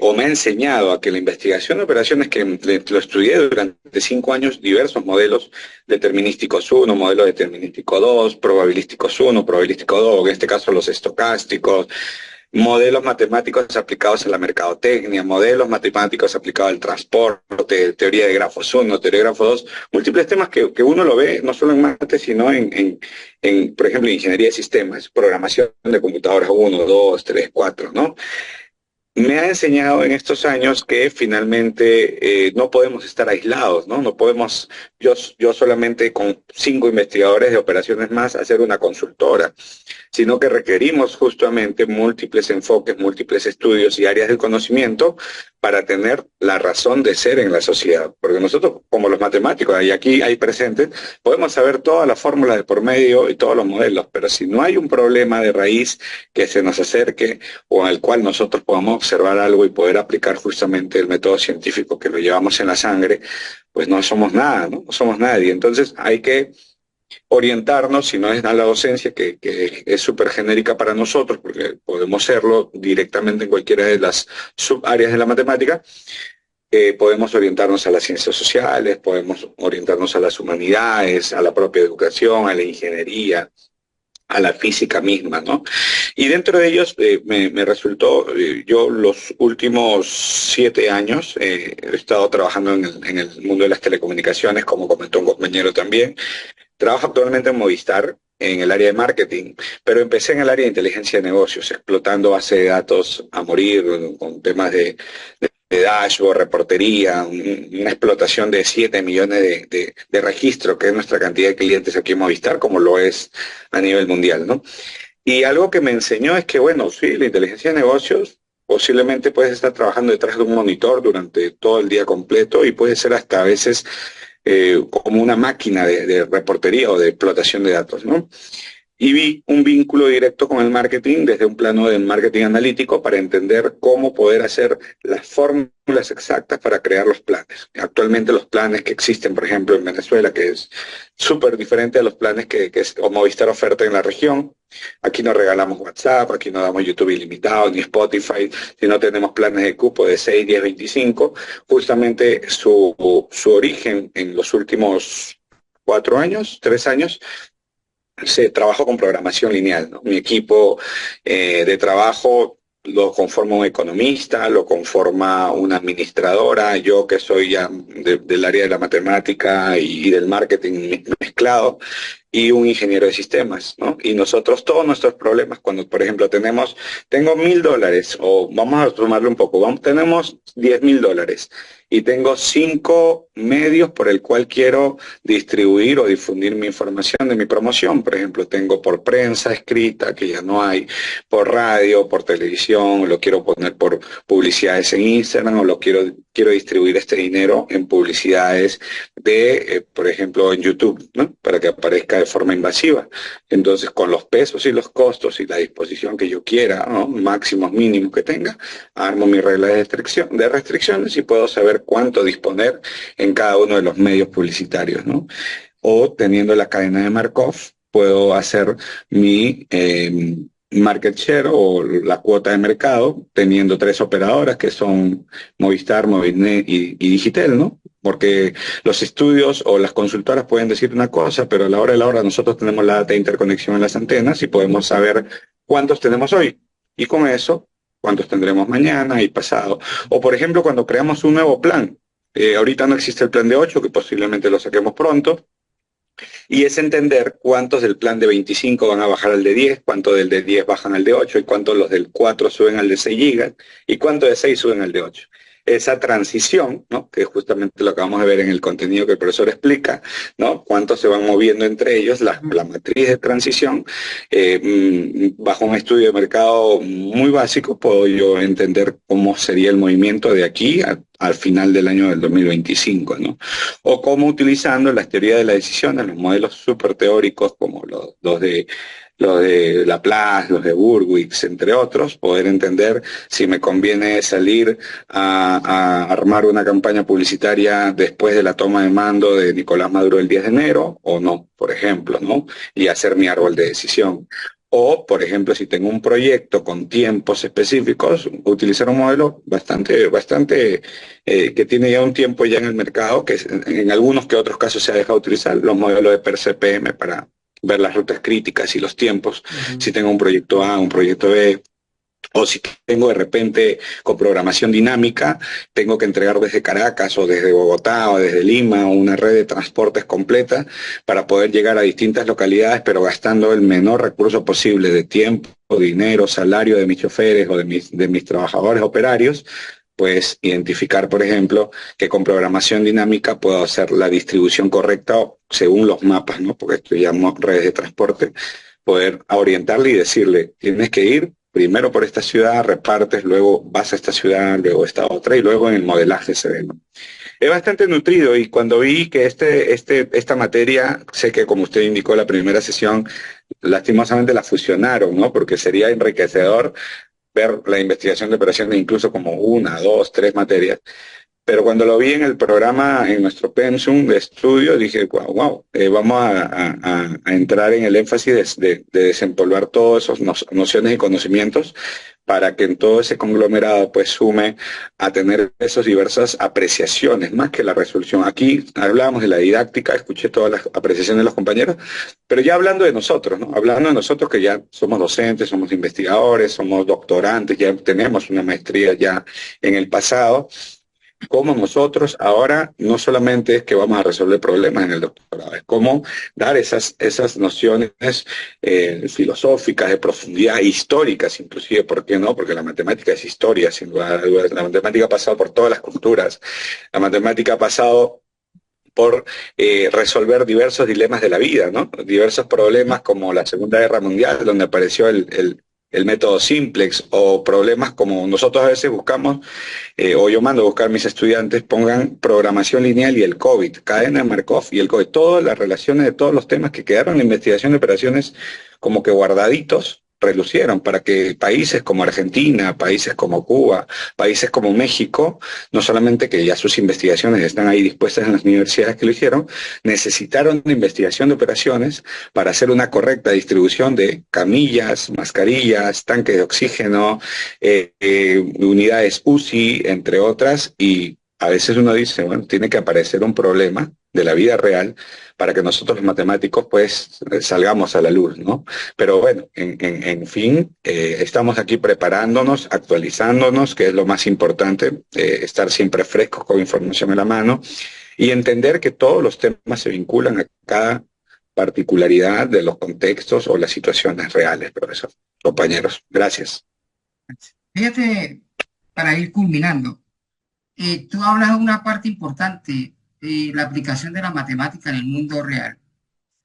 o me ha enseñado a que la investigación de operaciones, que lo estudié durante 5 años, diversos modelos determinísticos 1, modelos determinísticos 2, probabilísticos 1, probabilístico 2, en este caso los estocásticos, modelos matemáticos aplicados a la mercadotecnia, modelos matemáticos aplicados al transporte, teoría de grafos 1, teoría de grafos 2, múltiples temas que uno lo ve no solo en mate, sino por ejemplo, en ingeniería de sistemas, programación de computadoras 1, 2, 3, 4, ¿no? Me ha enseñado en estos años que finalmente no podemos estar aislados, ¿no? No podemos, yo solamente con 5 investigadores de operaciones más hacer una consultora, sino que requerimos justamente múltiples enfoques, múltiples estudios y áreas del conocimiento para tener la razón de ser en la sociedad. Porque nosotros, como los matemáticos, y aquí hay presentes, podemos saber todas las fórmulas de por medio y todos los modelos, pero si no hay un problema de raíz que se nos acerque o al cual nosotros podamos observar algo y poder aplicar justamente el método científico que lo llevamos en la sangre, pues no somos nada, ¿no? No somos nadie. Entonces hay que orientarnos, si no es a la docencia, que es súper genérica para nosotros, porque podemos serlo directamente en cualquiera de las subáreas de la matemática, podemos orientarnos a las ciencias sociales, podemos orientarnos a las humanidades, a la propia educación, a la ingeniería, a la física misma, ¿no? Y dentro de ellos me resultó, yo los últimos 7 años he estado trabajando en el mundo de las telecomunicaciones, como comentó un compañero también. Trabajo actualmente en Movistar, en el área de marketing, pero empecé en el área de inteligencia de negocios, explotando base de datos a morir, con temas de dashboard, reportería, una explotación de 7 millones de registros, que es nuestra cantidad de clientes aquí en Movistar, como lo es a nivel mundial, ¿no? Y algo que me enseñó es que, bueno, sí, la inteligencia de negocios posiblemente puedes estar trabajando detrás de un monitor durante todo el día completo y puede ser hasta a veces como una máquina de reportería o de explotación de datos, ¿no? Y vi un vínculo directo con el marketing desde un plano del marketing analítico para entender cómo poder hacer las fórmulas exactas para crear los planes. Actualmente los planes que existen, por ejemplo, en Venezuela, que es súper diferente a los planes que Movistar oferta en la región. Aquí no regalamos WhatsApp, aquí no damos YouTube ilimitado, ni Spotify, sino tenemos planes de cupo de 6, 10, 25. Justamente su origen en los últimos 4 años, 3 años, se trabajó con programación lineal, ¿no? Mi equipo de trabajo lo conforma un economista, lo conforma una administradora, yo que soy ya del área de la matemática y del marketing mezclado, y un ingeniero de sistemas, ¿no? Y nosotros todos nuestros problemas, cuando por ejemplo tengo $1.000, o vamos a tomarlo un poco, tenemos $10.000 y tengo 5 medios por el cual quiero distribuir o difundir mi información de mi promoción. Por ejemplo, tengo por prensa escrita, que ya no hay, por radio, por televisión, lo quiero poner por publicidades en Instagram, o quiero distribuir este dinero en publicidades por ejemplo, en YouTube, ¿no? Para que aparezca de forma invasiva. Entonces, con los pesos y los costos y la disposición que yo quiera, ¿no? Máximos, mínimos que tenga, armo mi regla de restricciones y puedo saber cuánto disponer en cada uno de los medios publicitarios, ¿no? O teniendo la cadena de Markov, puedo hacer mi market share o la cuota de mercado teniendo 3 operadoras que son Movistar, Movisnet y Digitel, ¿no? Porque los estudios o las consultoras pueden decir una cosa, pero a la hora de la hora nosotros tenemos la data de interconexión en las antenas y podemos saber cuántos tenemos hoy. Y con eso, cuántos tendremos mañana y pasado. O por ejemplo, cuando creamos un nuevo plan. Ahorita no existe el plan de 8, que posiblemente lo saquemos pronto. Y es entender cuántos del plan de 25 van a bajar al de 10, cuántos del de 10 bajan al de 8, y cuántos los del 4 suben al de 6 gigas, y cuántos de 6 suben al de 8. Esa transición, ¿no? Que justamente lo acabamos de ver en el contenido que el profesor explica, ¿no? Cuántos se van moviendo entre ellos, la matriz de transición, bajo un estudio de mercado muy básico, puedo yo entender cómo sería el movimiento de aquí al final del año del 2025, ¿no? O cómo utilizando las teorías de la decisión, los modelos súper teóricos como los de Laplace, los de Burwitz, entre otros, poder entender si me conviene salir a armar una campaña publicitaria después de la toma de mando de Nicolás Maduro el 10 de enero o no, por ejemplo, ¿no? Y hacer mi árbol de decisión. O, por ejemplo, si tengo un proyecto con tiempos específicos, utilizar un modelo bastante que tiene ya un tiempo ya en el mercado, que en algunos que otros casos se ha dejado utilizar, los modelos de PER-CPM para ver las rutas críticas y los tiempos, si tengo un proyecto A, un proyecto B, o si tengo de repente con programación dinámica, tengo que entregar desde Caracas o desde Bogotá o desde Lima una red de transportes completa para poder llegar a distintas localidades, pero gastando el menor recurso posible de tiempo, dinero, salario de mis choferes o de mis trabajadores operarios. Pues identificar, por ejemplo, que con programación dinámica puedo hacer la distribución correcta según los mapas, ¿no? Porque esto llamo redes de transporte, poder orientarle y decirle, tienes que ir primero por esta ciudad, repartes, luego vas a esta ciudad, luego a esta otra, y luego en el modelaje se ve, ¿no? Es bastante nutrido, y cuando vi que esta materia, sé que como usted indicó en la primera sesión, lastimosamente la fusionaron, ¿no? Porque sería enriquecedor ver la investigación de operaciones incluso como 1, 2, 3 materias. Pero cuando lo vi en el programa, en nuestro pensum de estudio, dije, wow, vamos a entrar en el énfasis de desempolvar todas esas nociones y conocimientos para que en todo ese conglomerado pues sume a tener esas diversas apreciaciones, más que la resolución. Aquí hablábamos de la didáctica, escuché todas las apreciaciones de los compañeros, pero ya hablando de nosotros, ¿no? Hablando de nosotros que ya somos docentes, somos investigadores, somos doctorantes, ya tenemos una maestría ya en el pasado, como nosotros ahora no solamente es que vamos a resolver problemas en el doctorado, es cómo dar esas nociones filosóficas, de profundidad, históricas inclusive, ¿por qué no? Porque la matemática es historia, sin lugar a dudas. La matemática ha pasado por todas las culturas, la matemática ha pasado por resolver diversos dilemas de la vida, ¿no? Diversos problemas como la Segunda Guerra Mundial, donde apareció el método simplex, o problemas como nosotros a veces buscamos, o yo mando a buscar a mis estudiantes, pongan programación lineal y el COVID, cadena de Markov y el COVID, todas las relaciones de todos los temas que quedaron en la investigación de operaciones como que guardaditos, relucieron para que países como Argentina, países como Cuba, países como México, no solamente que ya sus investigaciones están ahí dispuestas en las universidades que lo hicieron, necesitaron de investigación de operaciones para hacer una correcta distribución de camillas, mascarillas, tanques de oxígeno, unidades UCI, entre otras, y a veces uno dice, bueno, tiene que aparecer un problema, de la vida real para que nosotros los matemáticos pues salgamos a la luz, ¿no? Pero bueno, en fin, estamos aquí preparándonos, actualizándonos, que es lo más importante, estar siempre frescos con información en la mano y entender que todos los temas se vinculan a cada particularidad de los contextos o las situaciones reales, profesor. Compañeros, gracias. Fíjate, para ir culminando, tú hablas de una parte importante, la aplicación de la matemática en el mundo real.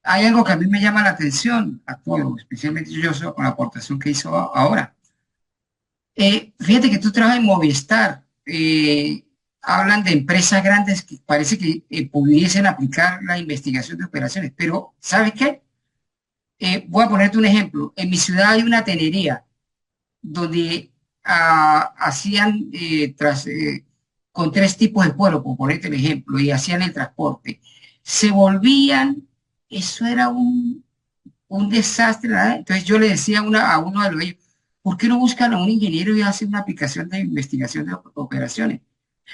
Hay algo que a mí me llama la atención a todos, especialmente yo con la aportación que hizo ahora. Fíjate que tú trabajas en Movistar, hablan de empresas grandes que parece que pudiesen aplicar la investigación de operaciones, pero ¿sabes qué? Voy a ponerte un ejemplo. En mi ciudad hay una tenería donde hacían con 3 tipos de pueblo, por ponerte el ejemplo, y hacían el transporte. Se volvían, eso era un desastre, ¿verdad? Entonces yo le decía a uno de ellos, ¿por qué no buscan a un ingeniero y hacen una aplicación de investigación de operaciones?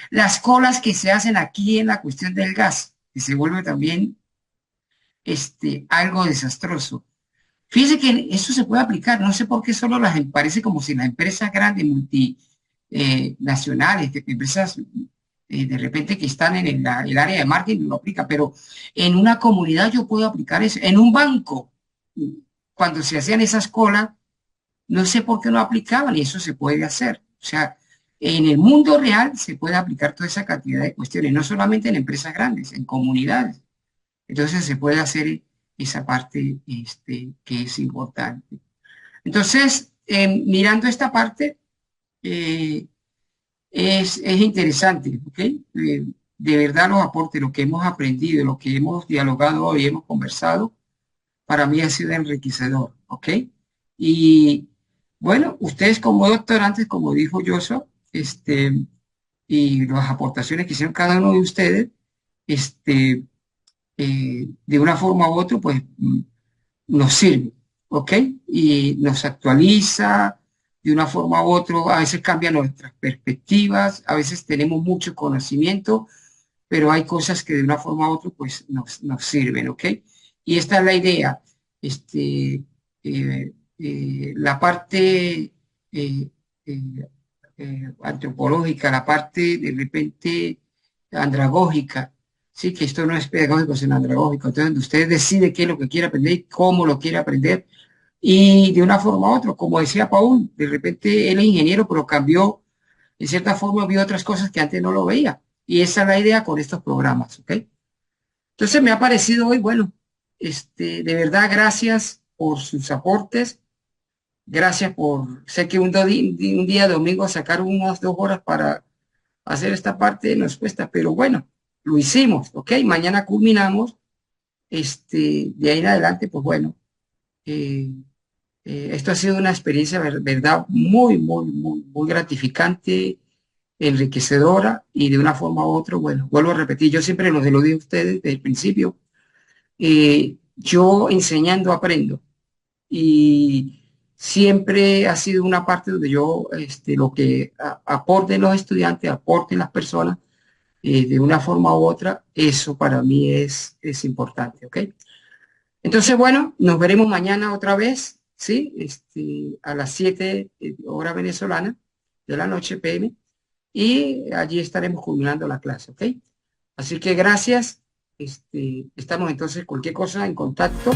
Las colas que se hacen aquí en la cuestión del gas, que se vuelve también algo desastroso. Fíjese que eso se puede aplicar, no sé por qué solo parece como si las empresas grandes, multinacionales, empresas de repente que están en el área de marketing lo aplican, pero en una comunidad yo puedo aplicar eso. En un banco, cuando se hacían esas colas, no sé por qué no aplicaban y eso se puede hacer. O sea, en el mundo real se puede aplicar toda esa cantidad de cuestiones, no solamente en empresas grandes, en comunidades. Entonces se puede hacer esa parte que es importante. Entonces, mirando esta parte, es interesante, ¿ok? De verdad los aportes, lo que hemos aprendido, lo que hemos dialogado hoy, hemos conversado, para mí ha sido enriquecedor, ¿ok? Y bueno, ustedes como doctorantes, como dijo Yoso, y las aportaciones que hicieron cada uno de ustedes, de una forma u otra, pues nos sirve, ¿ok? Y nos actualiza de una forma u otra, a veces cambian nuestras perspectivas, a veces tenemos mucho conocimiento, pero hay cosas que de una forma u otra, pues nos sirven, ¿ok? Y esta es la idea, la parte antropológica, la parte de repente andragógica, sí, que esto no es pedagógico, sino andragógico. Entonces, usted decide qué es lo que quiere aprender y cómo lo quiere aprender. Y de una forma u otra, como decía Paul, de repente él es ingeniero, pero cambió, en cierta forma, vio otras cosas que antes no lo veía. Y esa es la idea con estos programas, ¿ok? Entonces, me ha parecido hoy, bueno, de verdad, gracias por sus aportes. Gracias sé que un día domingo sacar unas 2 horas para hacer esta parte nos cuesta, pero bueno, lo hicimos, ¿ok? Mañana culminamos, de ahí en adelante, pues bueno, esto ha sido una experiencia, verdad, muy, muy, muy, muy gratificante, enriquecedora y de una forma u otra, bueno, vuelvo a repetir, yo siempre lo digo a ustedes desde el principio, yo enseñando aprendo y siempre ha sido una parte donde yo, lo que aporten los estudiantes, aporten las personas, de una forma u otra, eso para mí es importante, ¿ok? Entonces, bueno, nos veremos mañana otra vez, ¿sí? A las 7 hora venezolana de la noche, PM, y allí estaremos culminando la clase, ¿ok? Así que gracias, estamos entonces cualquier cosa en contacto.